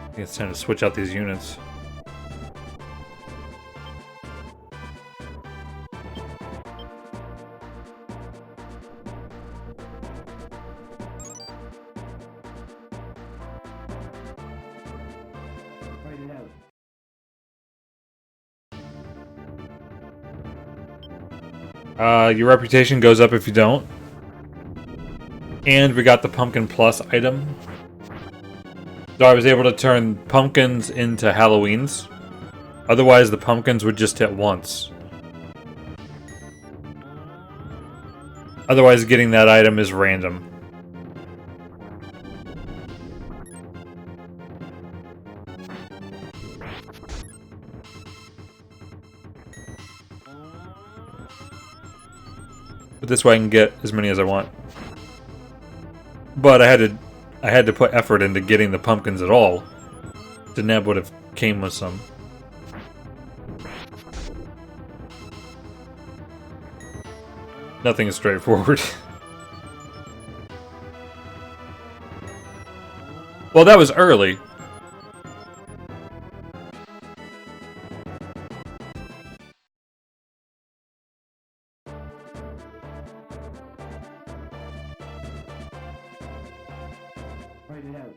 I think it's time to switch out these units. Write it out. Your reputation goes up if you don't. And we got the Pumpkin Plus item. So I was able to turn pumpkins into Halloweens. Otherwise, the pumpkins would just hit once. Otherwise, getting that item is random. But this way I can get as many as I want. But I had to put effort into getting the pumpkins at all. Deneb would have came with some. Nothing is straightforward. Well, that was early. Fight it out.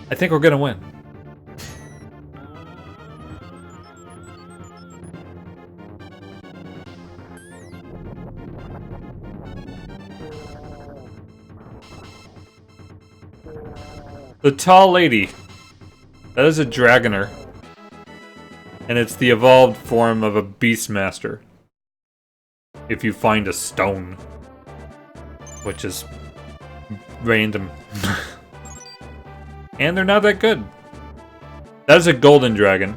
I think we're gonna win. The tall lady. That is a Dragoner. And it's the evolved form of a Beastmaster. If you find a stone. Which is random. And they're not that good. That is a golden dragon.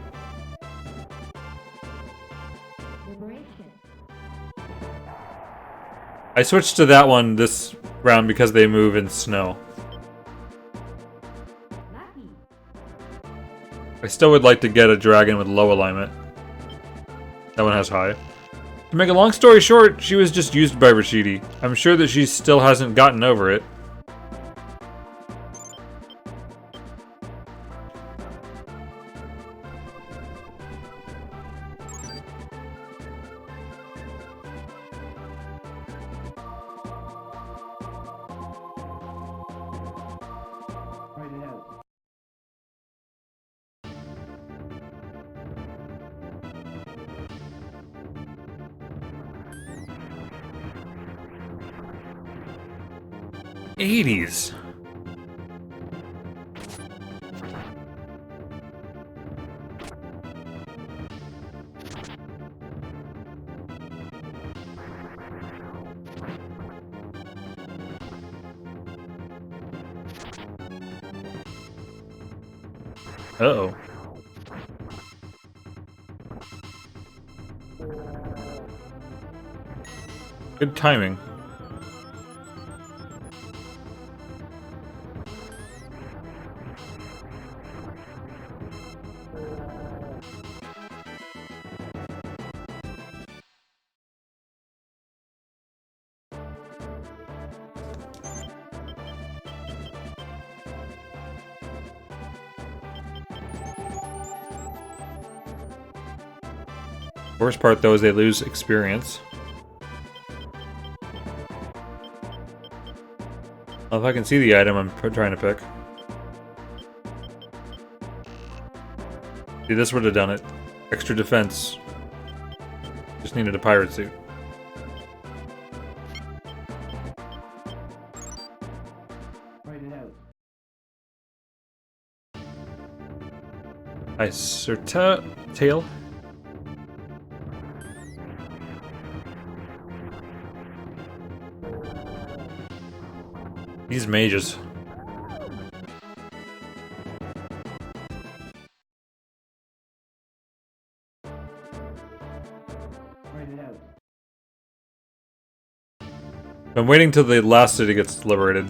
I switched to that one this round because they move in snow. I still would like to get a dragon with low alignment. That one has high. To make a long story short, she was just used by Rashidi. I'm sure that she still hasn't gotten over it. Fight it out. '80s. Uh-oh. Good timing. Worst part, though, is they lose experience. Well, if I can see the item I'm trying to pick. See, this would have done it. Extra defense. Just needed a pirate suit. Fight it out. Nice. Tail. These mages. Fight it out. I'm waiting till the last city gets liberated.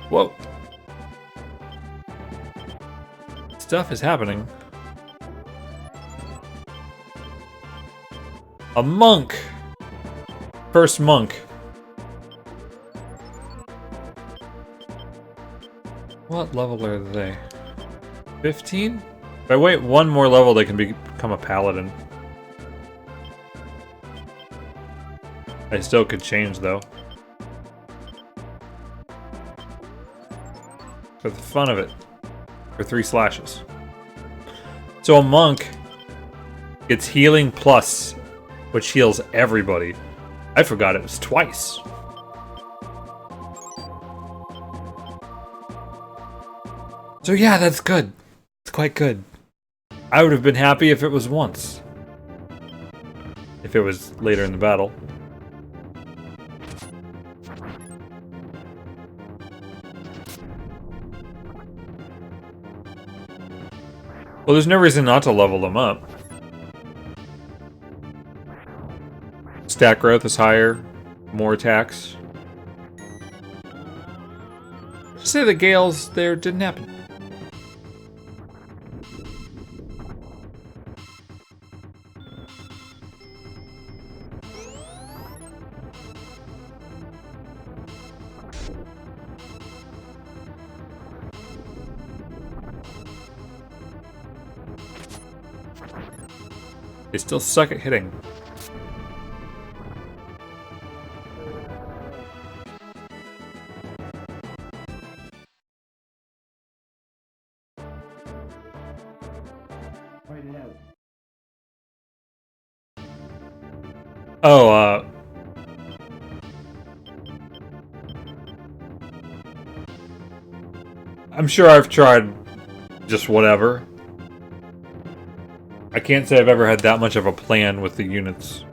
Whoa. stuff is happening. A monk! First monk. What level are they? 15? If I wait one more level, they can become a paladin. I still could change, though. For the fun of it. For 3 slashes. So a monk gets healing plus, which heals everybody. I forgot it was twice. So yeah, that's good. It's quite good. I would have been happy if it was once. If it was later in the battle. Well, there's no reason not to level them up. Stat growth is higher. More attacks. Just say the gales there didn't happen. They still suck at hitting. Fight it out. Oh, I'm sure I've tried just whatever. I can't say I've ever had that much of a plan with the units.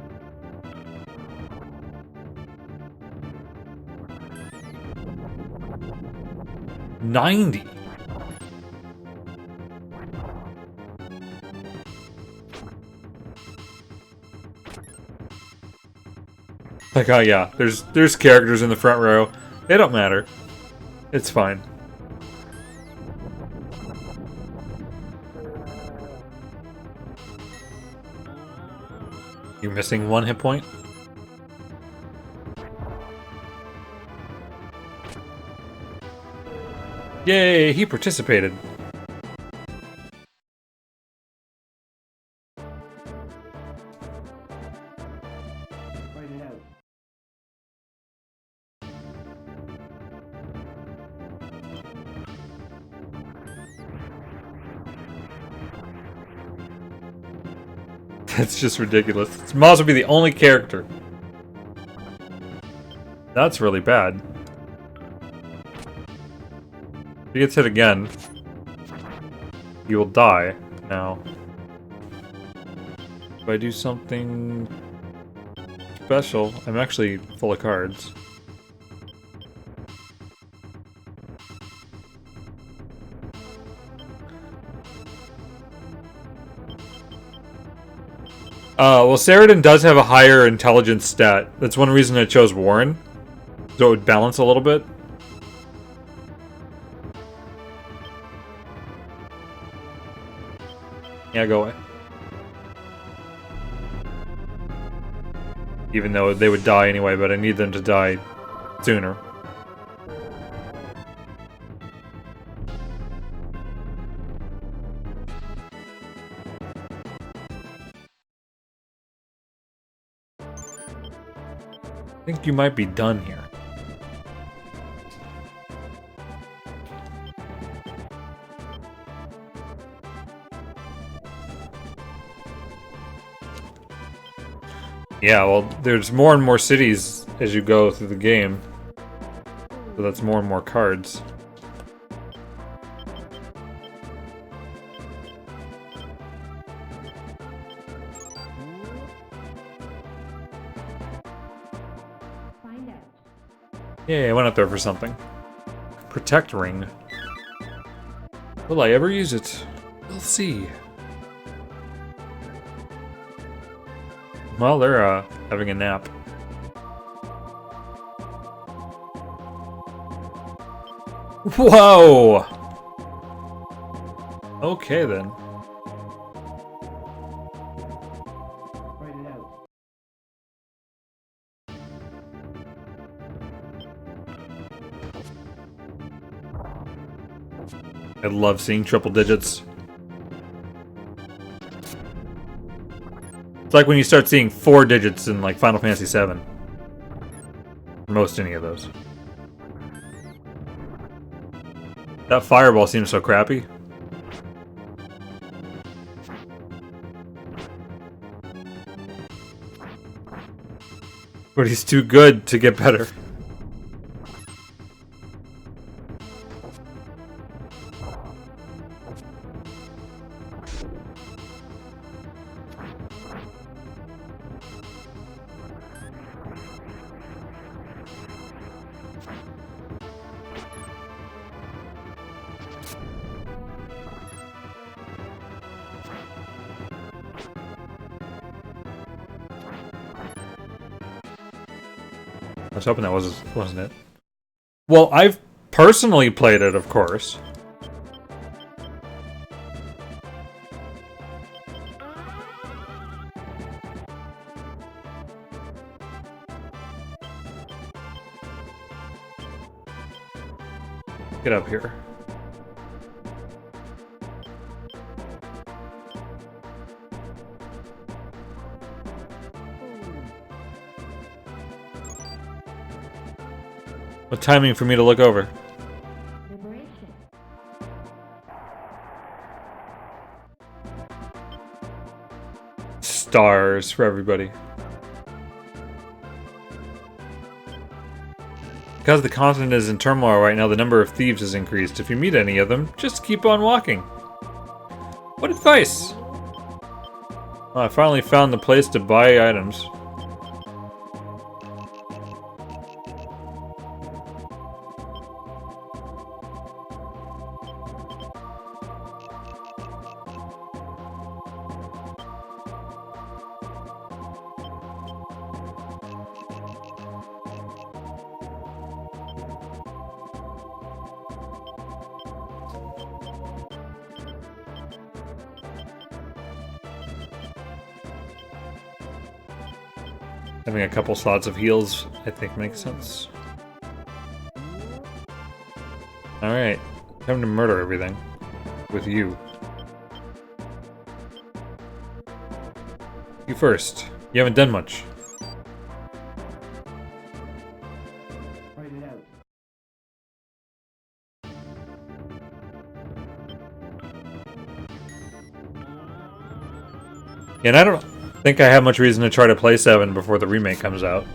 $90. Like, oh yeah, there's characters in the front row. They don't matter. It's fine. You're missing 1 hit point? Yay, he participated. Fight it out. That's just ridiculous. This might also be the only character. That's really bad. If he gets hit again, he will die now. If I do something special, I'm actually full of cards. Well, Saradin does have a higher intelligence stat. That's one reason I chose Warren. So it would balance a little bit. Yeah, go away. Even though they would die anyway, but I need them to die sooner. I think you might be done here. Yeah, well, there's more and more cities as you go through the game. So that's more and more cards. Yeah, I went up there for something. Protect ring. Will I ever use it? We'll see. Well, they're having a nap. Whoa! Okay then. Fight it out. I love seeing triple digits. It's like when you start seeing 4 digits in like Final Fantasy VII. Or most any of those. That fireball seems so crappy. But he's too good to get better. I was hoping that wasn't it. Well, I've personally played it, of course. Get up here. What timing for me to look over? Stars for everybody. Because the continent is in turmoil right now, the number of thieves has increased. If you meet any of them, just keep on walking. What advice? Oh, I finally found the place to buy items. Having a couple slots of heals, I think, makes sense. Alright, time to murder everything. With you. You first. You haven't done much. Fight it out. Yeah, and I don't think I have much reason to try to play 7 before the remake comes out.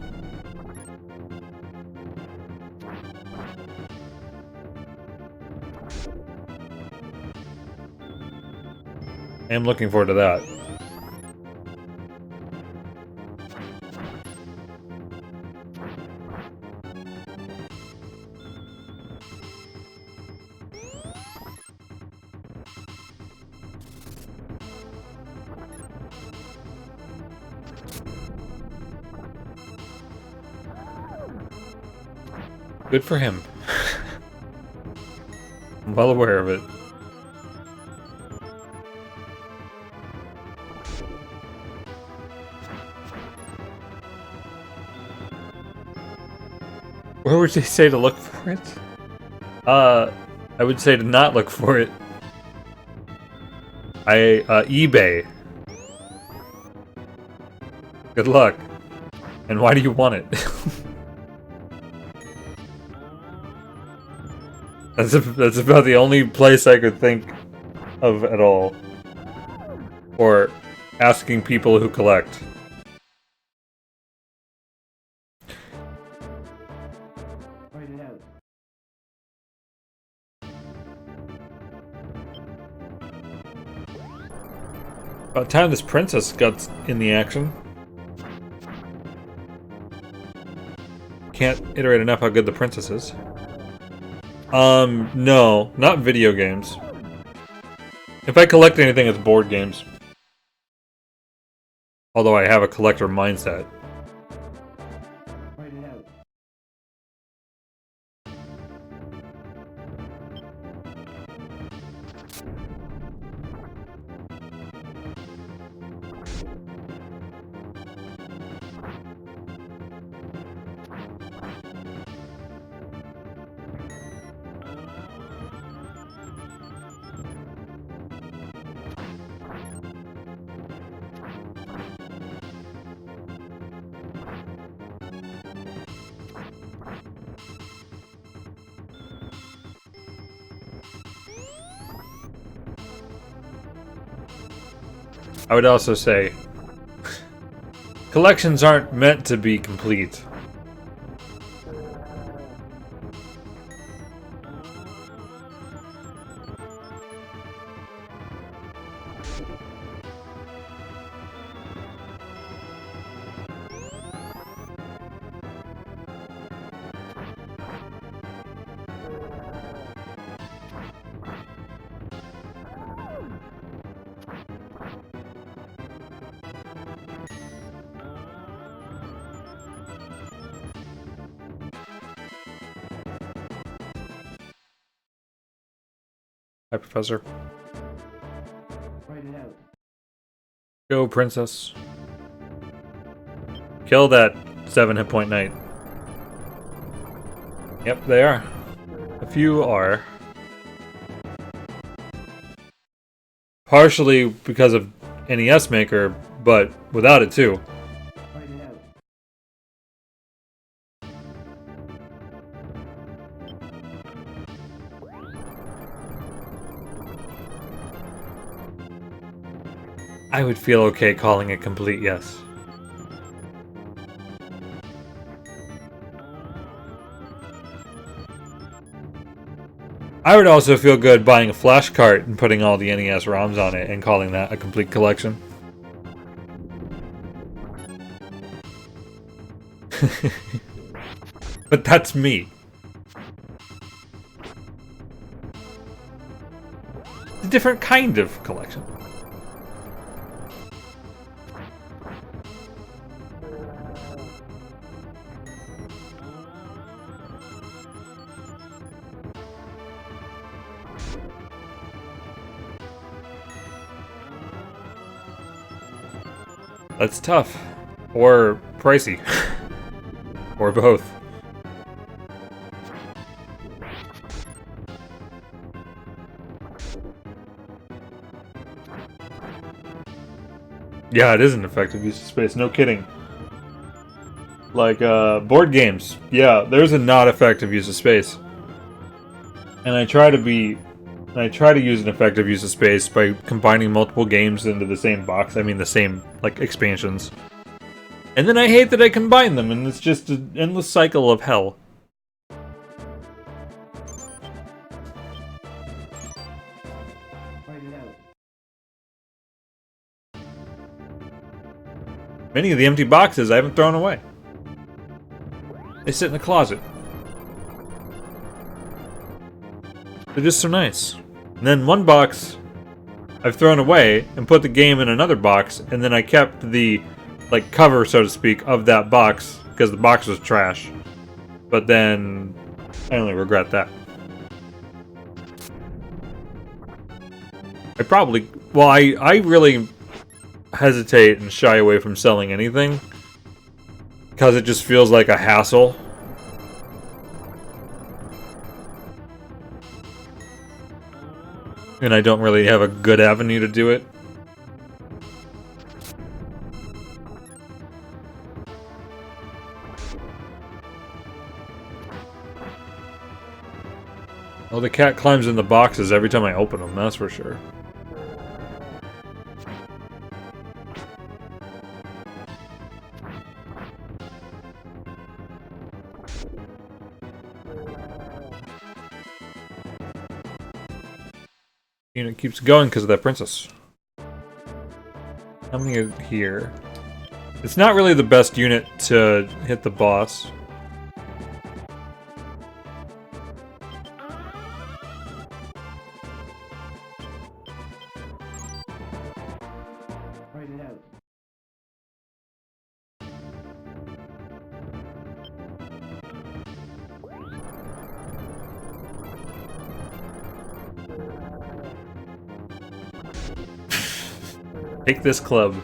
I am looking forward to that. Good for him. I'm well aware of it. Where would they say to look for it? I would say to not look for it. eBay. Good luck. And why do you want it? That's about the only place I could think of at all. Or asking people who collect. Fight it out. About time this princess got in the action. Can't iterate enough how good the princess is. No, not video games. If I collect anything, it's board games. Although I have a collector mindset. Fight it out. I would also say collections aren't meant to be complete. Hi, Professor. Write it out. Go, Princess. Kill that 7 hit point knight. Yep, they are. A few are. Partially because of NES Maker, but without it too. Write it out. I would feel okay calling it complete, yes. I would also feel good buying a flash cart and putting all the NES ROMs on it and calling that a complete collection. But that's me. It's a different kind of collection. That's tough. Or pricey. Or both. Yeah, it is an effective use of space, no kidding. Like, board games. Yeah, there's a not effective use of space. And I try to use an effective use of space by combining multiple games into the same box. I mean, the same, like, expansions. And then I hate that I combine them, and it's just an endless cycle of hell. Write it out. Many of the empty boxes I haven't thrown away. They sit in the closet. They're just so nice. And then one box I've thrown away and put the game in another box, and then I kept the, like, cover, so to speak, of that box because the box was trash. But then I only regret that. I really hesitate and shy away from selling anything because it just feels like a hassle. And I don't really have a good avenue to do it. Well, the cat climbs in the boxes every time I open them, that's for sure. Unit keeps going because of that princess. How many are here? It's not really the best unit to hit the boss. Write it out. Take this club.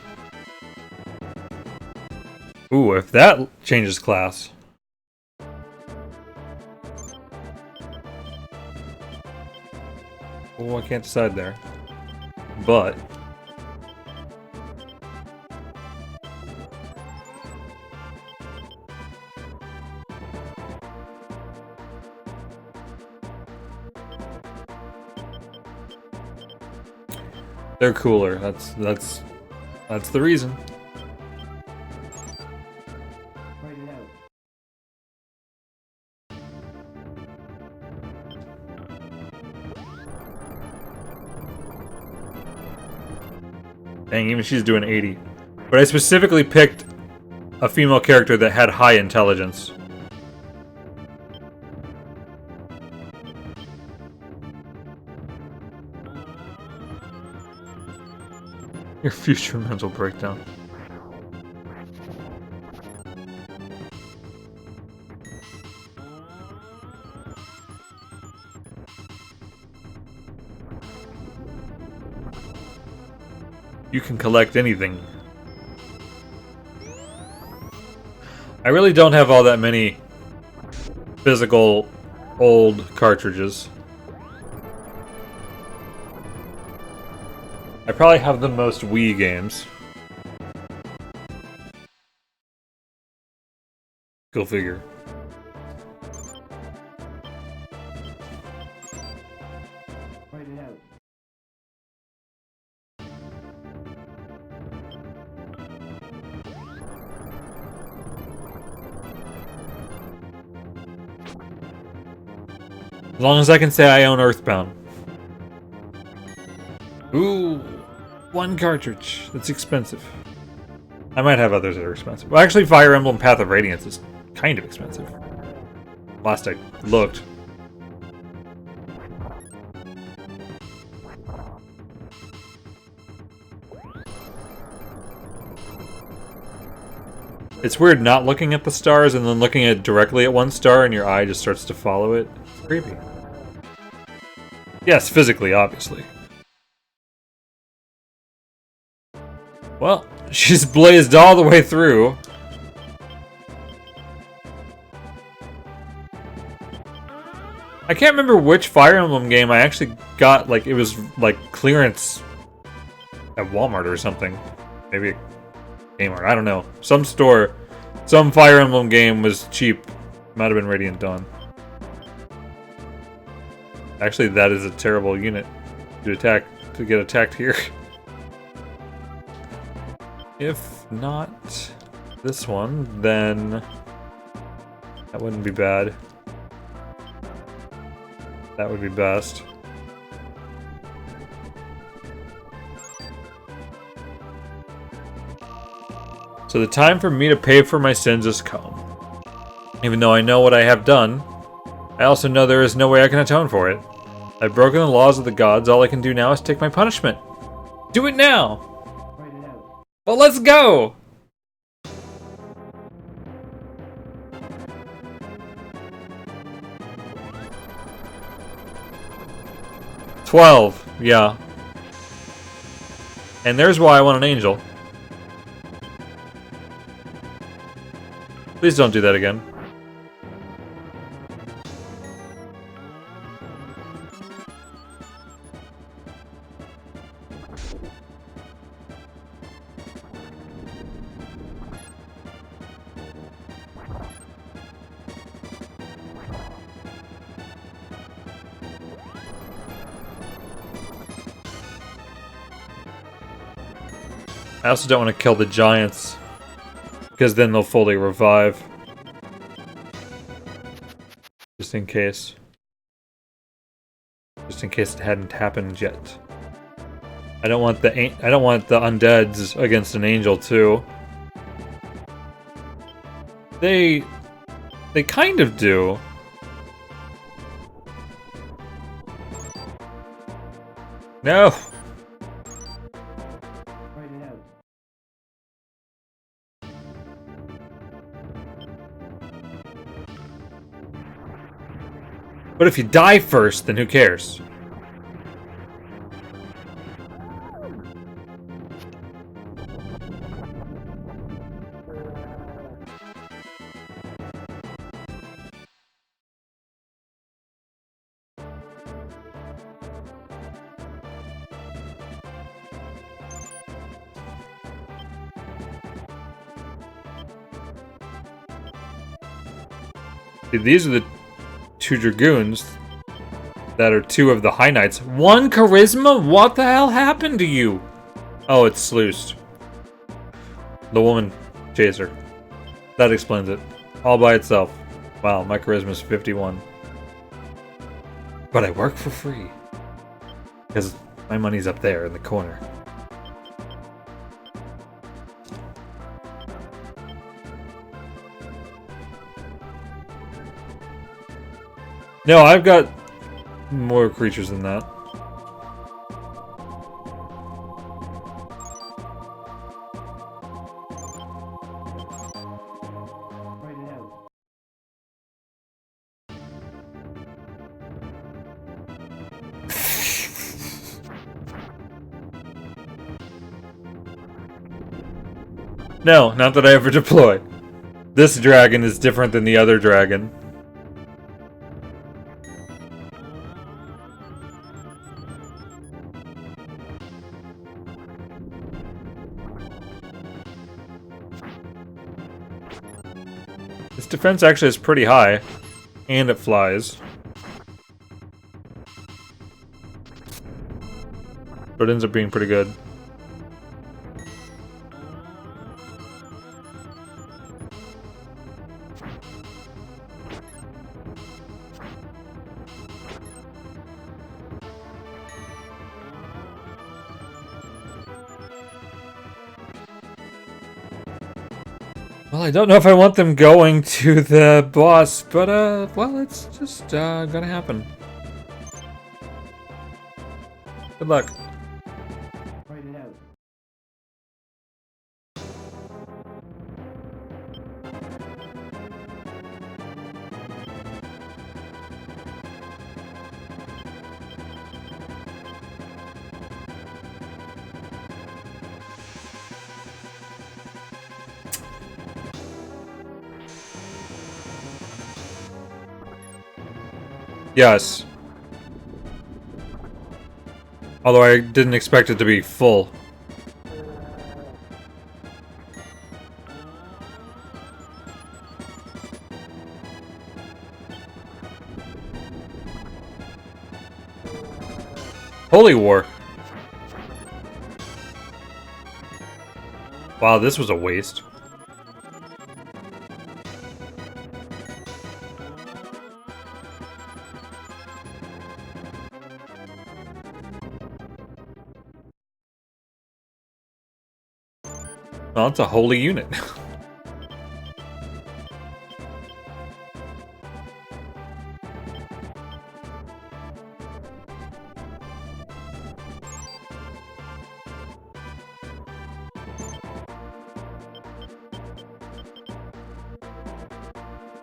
Ooh, if that changes class. Oh, I can't decide there. But they're cooler. That's That's the reason. Write it out. Dang, even she's doing 80. But I specifically picked a female character that had high intelligence. Your future mental breakdown. You can collect anything. I really don't have all that many physical old cartridges. I probably have the most Wii games. Go figure. Write it out. As long as I can say I own Earthbound. Ooh, one cartridge. That's expensive. I might have others that are expensive. Well, actually, Fire Emblem Path of Radiance is kind of expensive. Last I looked. It's weird not looking at the stars and then looking at directly at one star and your eye just starts to follow it. It's creepy. Yes, physically, obviously. Well, she's blazed all the way through. I can't remember which Fire Emblem game I actually got, like, it was, like, clearance at Walmart or something. Maybe a Kmart, I don't know. Some store, some Fire Emblem game was cheap. Might have been Radiant Dawn. Actually, that is a terrible unit to get attacked here. If not this one, then that wouldn't be bad. That would be best. So the time for me to pay for my sins has come. Even though I know what I have done, I also know there is no way I can atone for it. I've broken the laws of the gods. All I can do now is take my punishment. Do it now! Write it out. Well, let's go! $12, yeah. And there's why I want an angel. Please don't do that again. I also don't want to kill the giants, because then they'll fully revive. Just in case. Just in case it hadn't happened yet. I don't want the undeads against an angel too. They kind of do. No. Write it out. But if you die first, then who cares? See, these are the two dragoons that are two of the high knights. One charisma? What the hell happened to you? Oh, it's sluiced. The woman chaser. That explains it. All by itself. Wow, my charisma's 51. But I work for free. Because my money's up there in the corner. No, I've got more creatures than that. Write it out. No, not that I ever deploy. This dragon is different than the other dragon. Its defense actually is pretty high, and it flies. So it ends up being pretty good. Well, I don't know if I want them going to the boss, but, well, it's just, gonna happen. Good luck. Write it out. Yes. Although I didn't expect it to be full. Holy War. Wow, this was a waste. Well, it's a holy unit.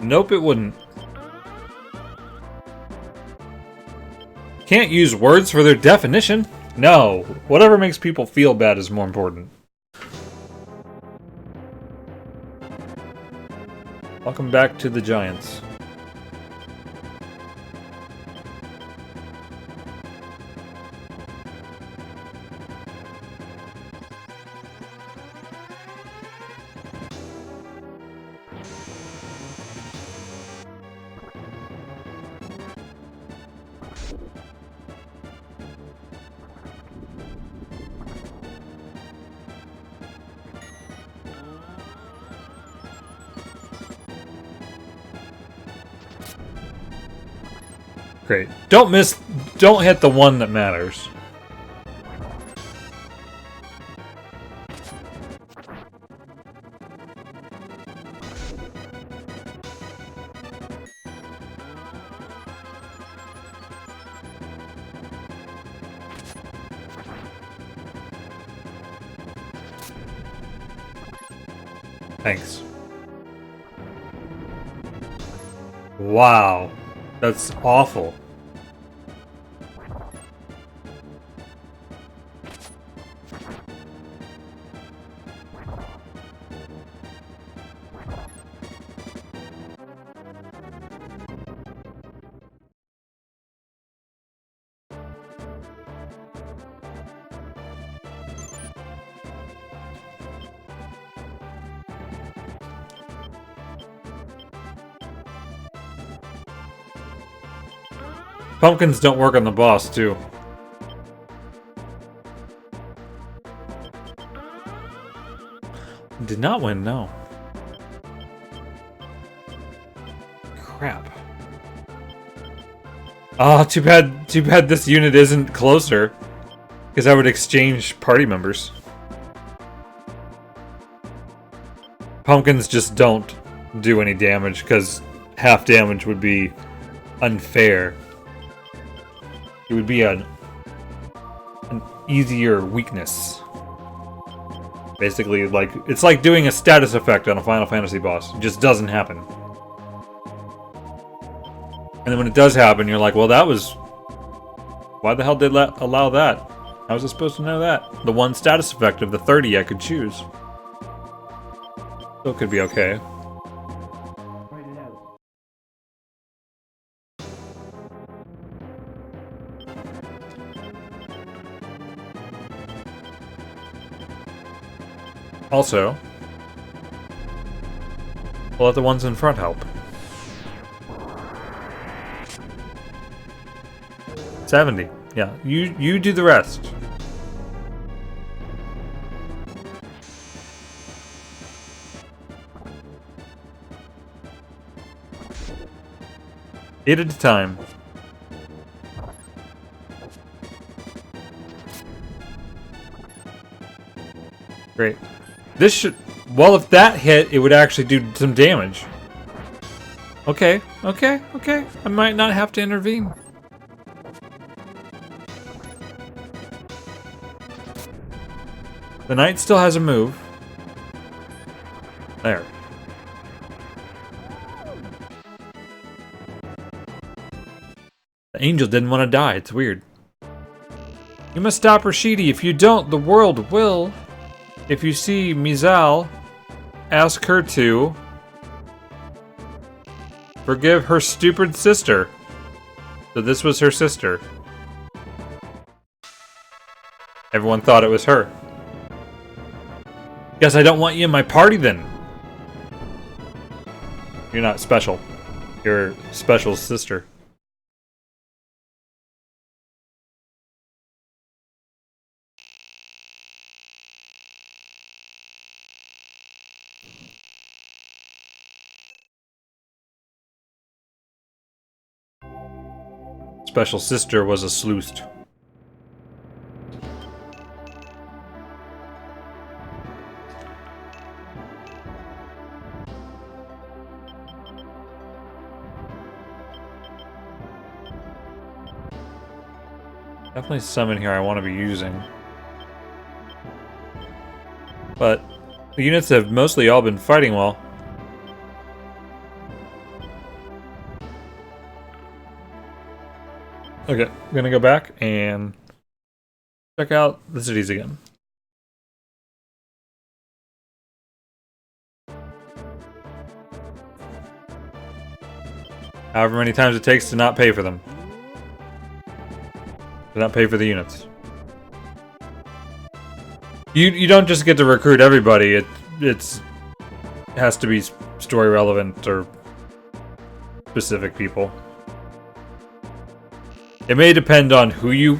Nope, it wouldn't. Can't use words for their definition. No, whatever makes people feel bad is more important. Welcome back to the Giants. Great. Don't hit the one that matters. Thanks. Wow. That's awful. Pumpkins don't work on the boss, too. did not win, no. Crap. Oh, too bad this unit isn't closer. Because I would exchange party members. Pumpkins just don't do any damage because half damage would be unfair. It would be an easier weakness. Basically, like it's like doing a status effect on a Final Fantasy boss. It just doesn't happen. And then when it does happen, you're like, well, that was... Why the hell did allow that? How was I supposed to know that? The one status effect of the 30 I could choose. Still could be okay. Write it out. Also, we'll let the ones in front help. 70. Yeah, you do the rest. Eight at a time. Great. This should... Well, if that hit, it would actually do some damage. Okay, okay, okay. I might not have to intervene. The knight still has a move. There. The angel didn't want to die. It's weird. You must stop Rashidi. If you don't, the world will. If you see Mizal, ask her to forgive her stupid sister. So this was her sister. Everyone thought it was her. Guess I don't want you in my party then. You're not special. You're Special's sister. Special sister was a sleuth. Definitely some in here I want to be using. But the units have mostly all been fighting well. Okay, I'm gonna go back and check out the cities again. However many times it takes to not pay for them. To not pay for the units. You don't just get to recruit everybody. It has to be story relevant or specific people. It may depend on who you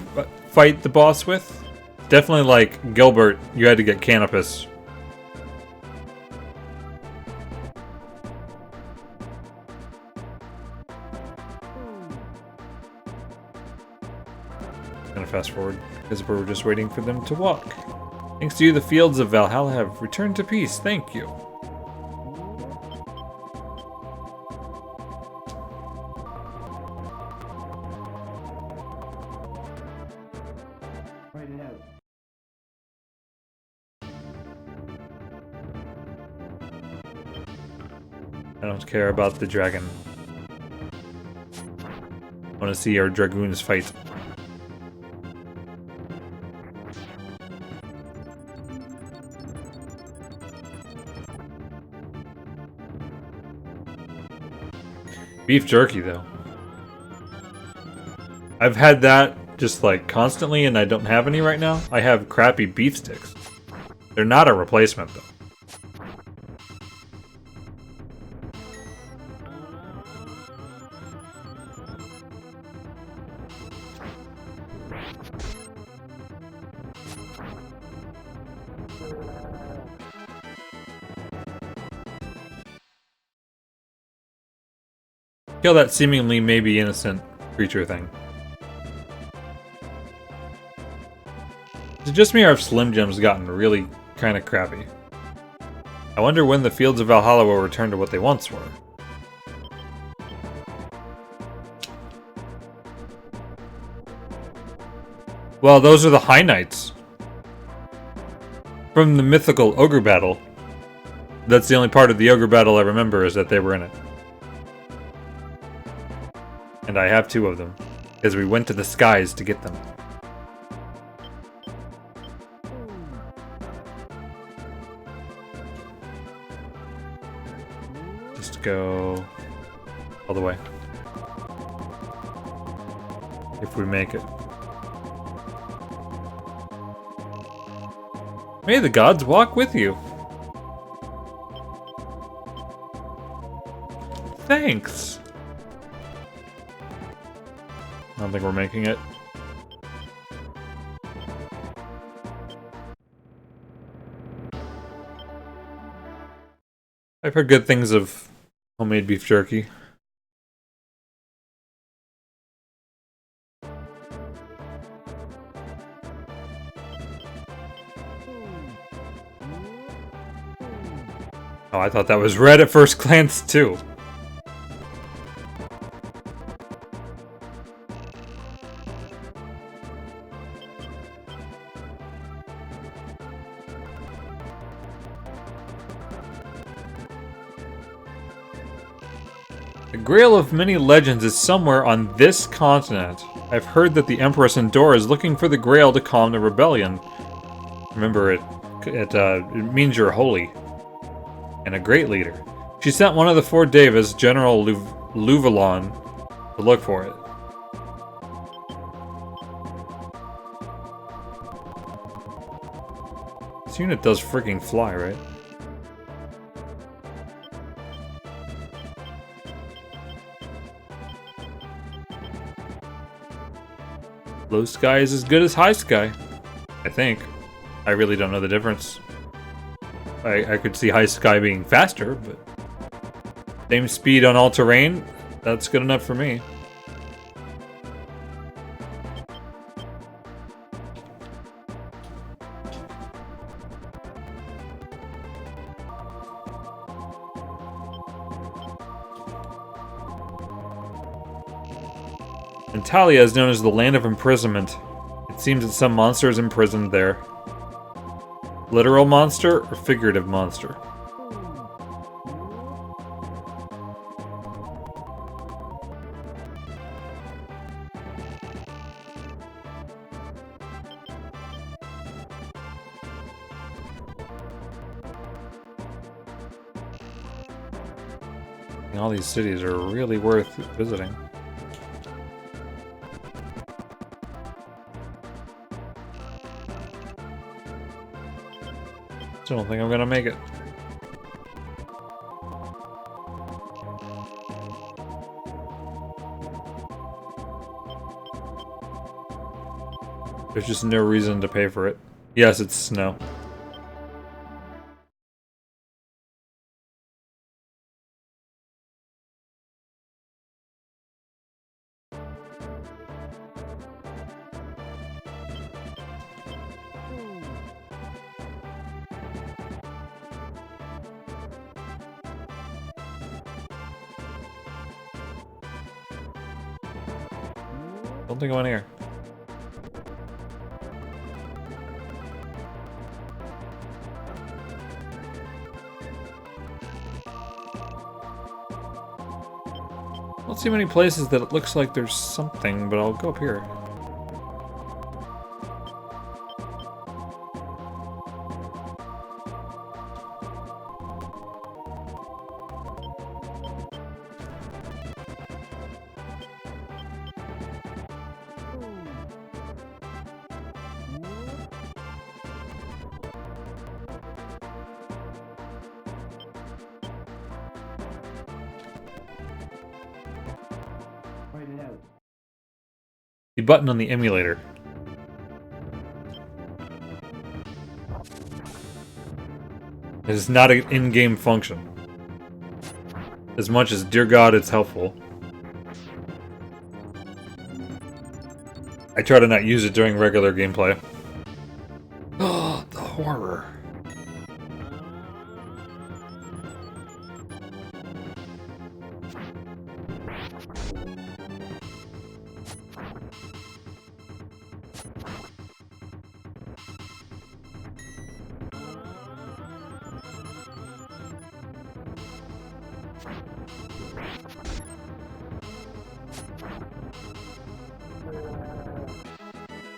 fight the boss with. Definitely like Gilbert, you had to get Canopus. Gonna fast forward because we're just waiting for them to walk. Thanks to you, the fields of Valhalla have returned to peace. Thank you. Write it out. I don't care about the dragon. I want to see our dragoons fight. Beef jerky, though. I've had that just like constantly, and I don't have any right now. I have crappy beef sticks. They're not a replacement, though. Kill that seemingly maybe innocent creature thing. Is it just me or have Slim Jims gotten really kind of crappy? I wonder when the fields of Valhalla will return to what they once were. Well, those are the High Knights. From the mythical Ogre Battle. That's the only part of the Ogre Battle I remember, is that they were in it. And I have 2 of them, because we went to the skies to get them. Just go all the way. If we make it. May the gods walk with you. Thanks. I don't think we're making it. I've heard good things of homemade beef jerky. Oh, I thought that was red at first glance, too. The Grail of many legends is somewhere on this continent. I've heard that the Empress Endor is looking for the Grail to calm the rebellion. Remember, it means you're holy. And a great leader. She sent one of the 4 Devas, General Luvalon, to look for it. This unit does freaking fly, right? Low sky is as good as high sky. I think. I really don't know the difference. I could see high sky being faster, but same speed on all terrain, that's good enough for me. Antalya is known as the Land of Imprisonment. It seems that some monster is imprisoned there. Literal monster or figurative monster? All these cities are really worth visiting. Still don't think I'm gonna make it. There's just no reason to pay for it. Yes, it's snow. Don't think I'm in here. I don't see many places that it looks like there's something, but I'll go up here. The button on the emulator. It is not an in-game function. As much as, dear God, it's helpful. I try to not use it during regular gameplay. Oh, the horror.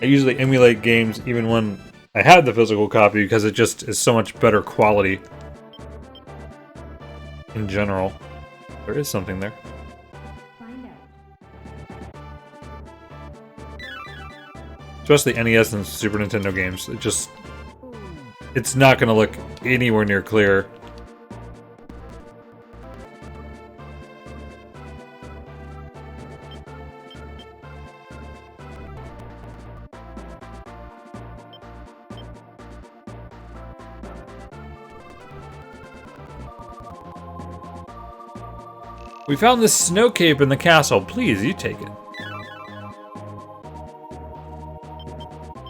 I usually emulate games even when I have the physical copy because it just is so much better quality in general. There is something there. Find out. Especially NES and Super Nintendo games. It's not going to look anywhere near clear. We found this snow cape in the castle. Please, you take it.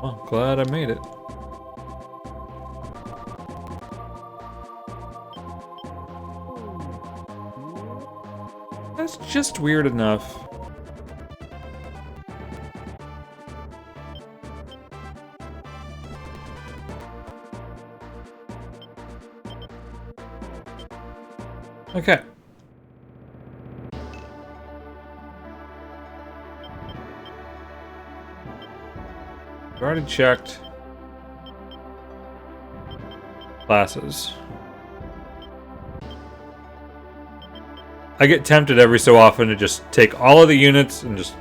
Well, glad I made it. That's just weird enough. Okay. I've already checked classes. I get tempted every so often to just take all of the units and just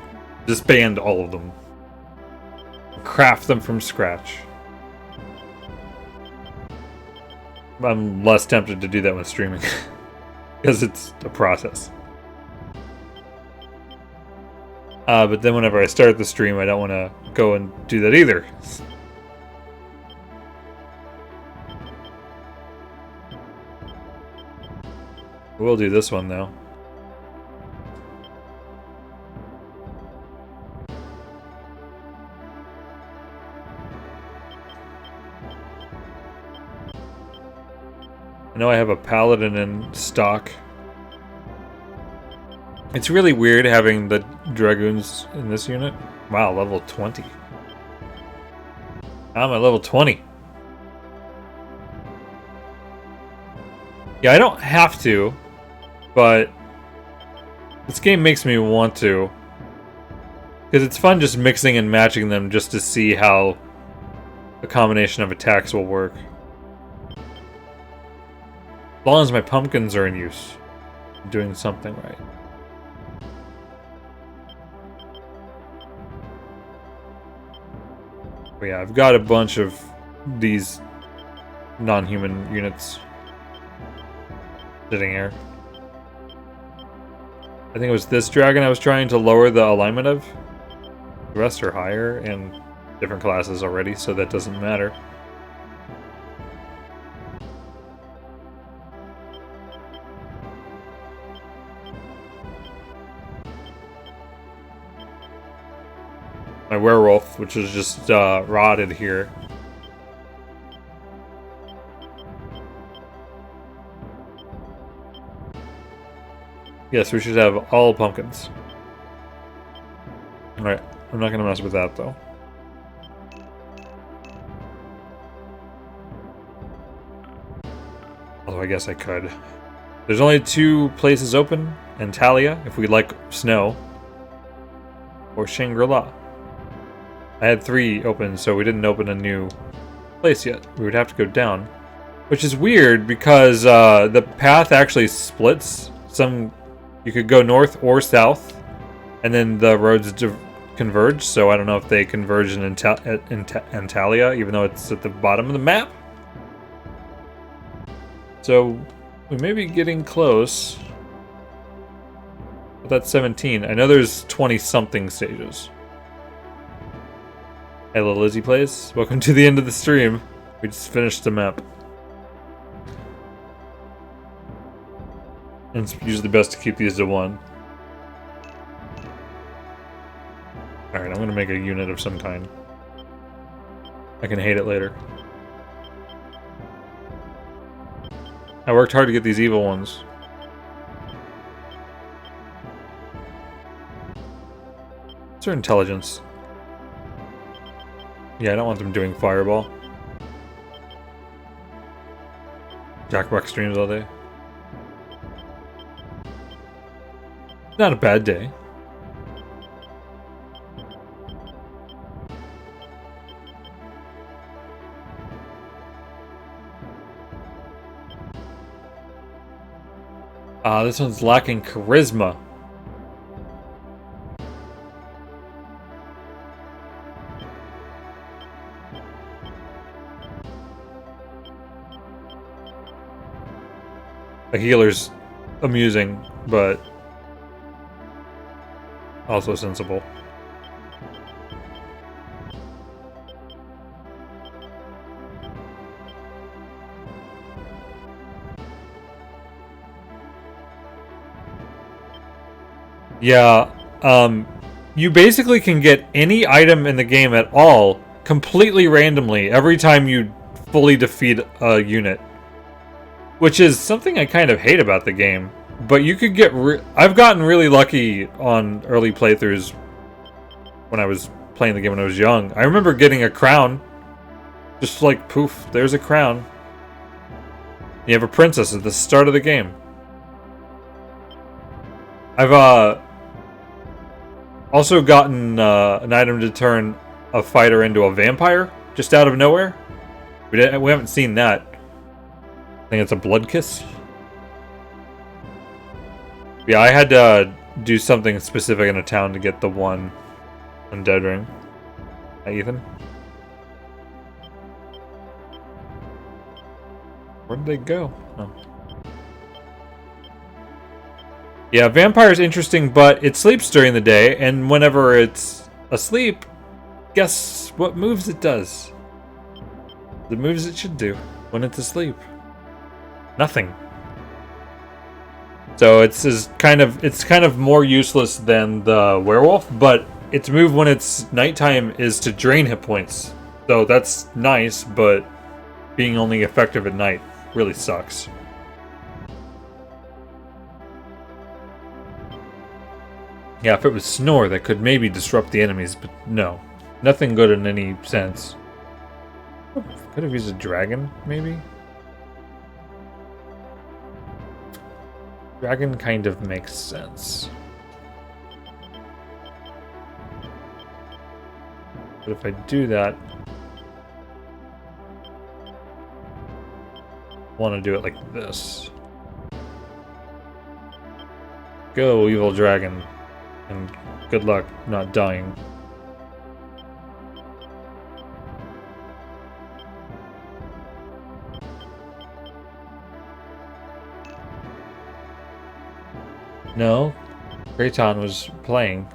disband all of them. Craft them from scratch. I'm less tempted to do that when streaming. Because it's a process. But then whenever I start the stream, I don't want to go and do that either. We'll do this one though. I know I have a paladin in stock. It's really weird having the dragoons in this unit. Wow, level 20. I'm at level 20. Yeah, I don't have to, but this game makes me want to. Because it's fun just mixing and matching them just to see how a combination of attacks will work. As long as my pumpkins are in use, I'm doing something right. But yeah, I've got a bunch of these non-human units sitting here. I think it was this dragon I was trying to lower the alignment of. The rest are higher and different classes already, so that doesn't matter. My werewolf, which is just rotted here. Yes, we should have all pumpkins. Alright, I'm not going to mess with that though. Although I guess I could. There's only 2 places open, Antalya, if we like snow, or Shangri-La. I had 3 open, so we didn't open a new place yet. We would have to go down. Which is weird, because the path actually splits. You could go north or south, and then the roads converge, so I don't know if they converge in Antalya, even though it's at the bottom of the map. So, we may be getting close. But that's 17. I know there's 20-something stages. Hello, Lizzie Plays. Welcome to the end of the stream. We just finished the map. And it's usually best to keep these to 1. Alright, I'm gonna make a unit of some kind. I can hate it later. I worked hard to get these evil ones. What's their intelligence? Yeah, I don't want them doing fireball. Jackbox streams all day. Not a bad day. This one's lacking charisma. A healer's amusing, but also sensible. Yeah, you basically can get any item in the game at all completely randomly every time you fully defeat a unit. Which is something I kind of hate about the game. But you could get I've gotten really lucky on early playthroughs when I was playing the game when I was young. I remember getting a crown. Just like, poof, there's a crown. You have a princess at the start of the game. I've also gotten an item to turn a fighter into a vampire just out of nowhere. We haven't seen that. I think it's a blood kiss. Yeah, I had to do something specific in a town to get the one undead ring. Hey, Ethan. Where did they go? Oh. Yeah, vampire's interesting, but it sleeps during the day, and whenever it's asleep, guess what moves it does? The moves it should do when it's asleep. Nothing. So it's kind of more useless than the werewolf, but its move when it's nighttime is to drain hit points. So that's nice, but being only effective at night really sucks. Yeah, if it was snore, that could maybe disrupt the enemies, but no. Nothing good in any sense. Could have used a dragon, maybe? Dragon kind of makes sense. But if I do that... I want to do it like this. Go, evil dragon. And good luck not dying. No, Kraton was playing.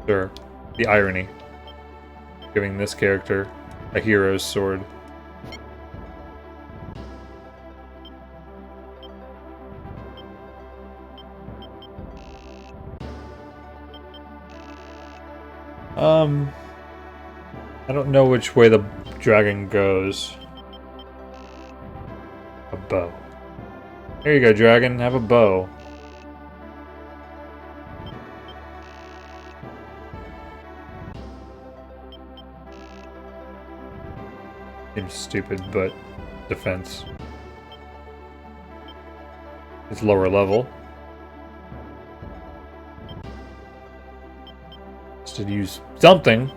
Sure, the irony. Giving this character a hero's sword. I don't know which way the dragon goes. A bow. Here you go, dragon. Have a bow. Seems stupid, but defense. It's lower level. To use something.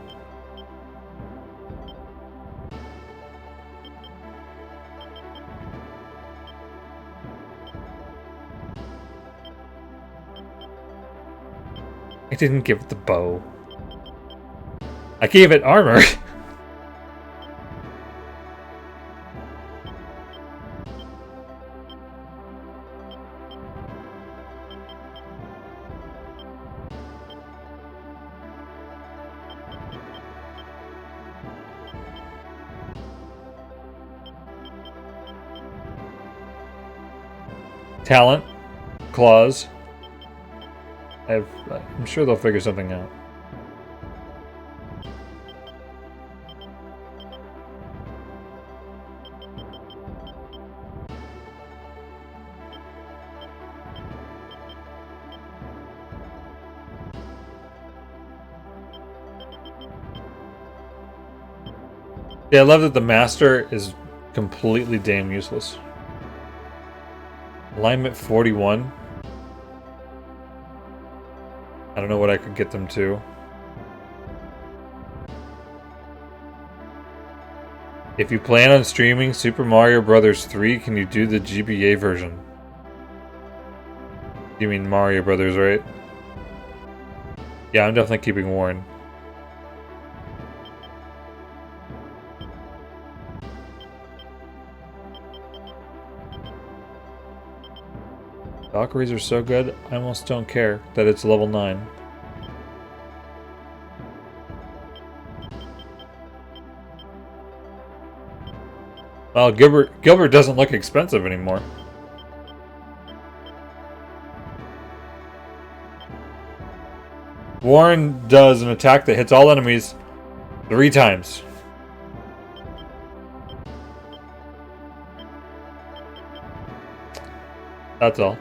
I didn't give it the bow. I gave it armor. talent, claws. I'm sure they'll figure something out. Yeah, I love that the master is completely damn useless. Alignment 41. I don't know what I could get them to. If you plan on streaming Super Mario Bros. 3, can you do the GBA version? You mean Mario Brothers, right? Yeah, I'm definitely keeping Warren. Valkyries are so good, I almost don't care that it's level 9. Well, Gilbert doesn't look expensive anymore. Warren does an attack that hits all enemies 3 times. That's all.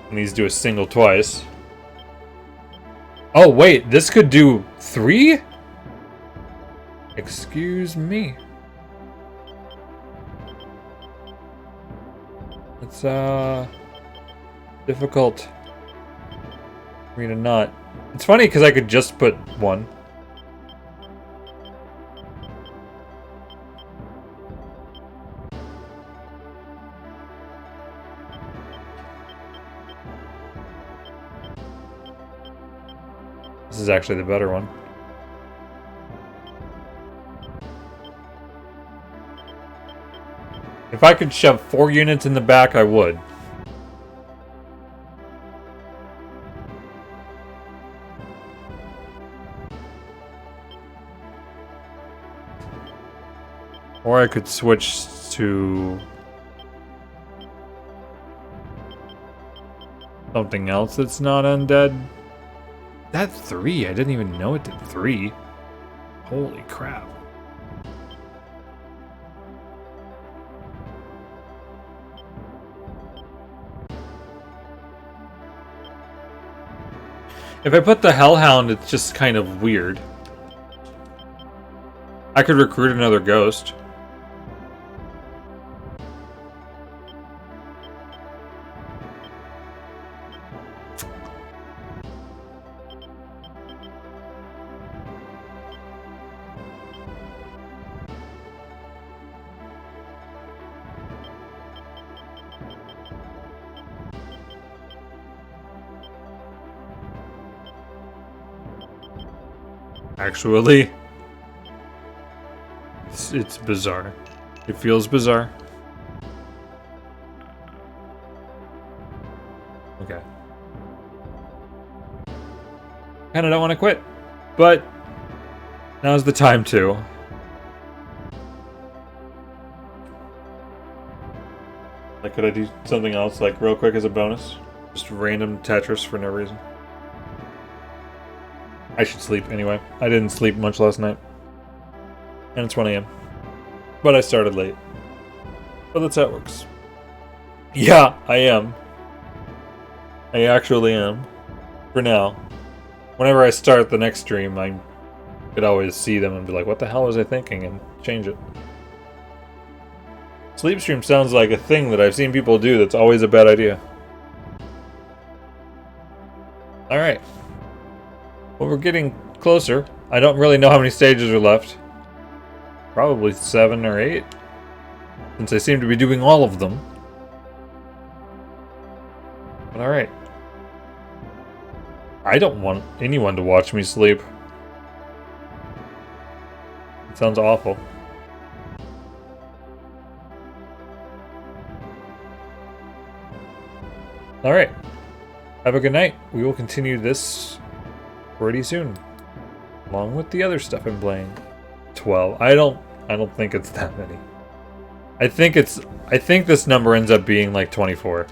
It needs to do a single twice. Oh wait, this could do 3? Excuse me. It's difficult for me to not. It's funny because I could just put 1. This is actually the better one. If I could shove 4 units in the back, I would. Or I could switch to something else that's not undead. That 3, I didn't even know it did 3. Holy crap. If I put the Hellhound, it's just kind of weird. I could recruit another ghost. Actually, it's bizarre. It feels bizarre. Okay. Kinda don't want to quit, but now's the time to. Like, could I do something else, like, real quick as a bonus? Just random Tetris for no reason. I should sleep anyway. I didn't sleep much last night. And it's 1 a.m. But I started late. But that's how it works. Yeah, I am. I actually am. For now. Whenever I start the next stream, I could always see them and be like, what the hell was I thinking? And change it. Sleep stream sounds like a thing that I've seen people do that's always a bad idea. Alright. Well, we're getting closer. I don't really know how many stages are left. Probably 7 or 8. Since I seem to be doing all of them. But alright. I don't want anyone to watch me sleep. It sounds awful. Alright. Have a good night. We will continue this pretty soon. Along with the other stuff I'm playing. 12. I I don't think it's that many. I think this number ends up being like 24.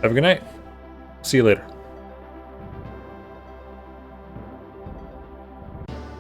Have a good night. See you later.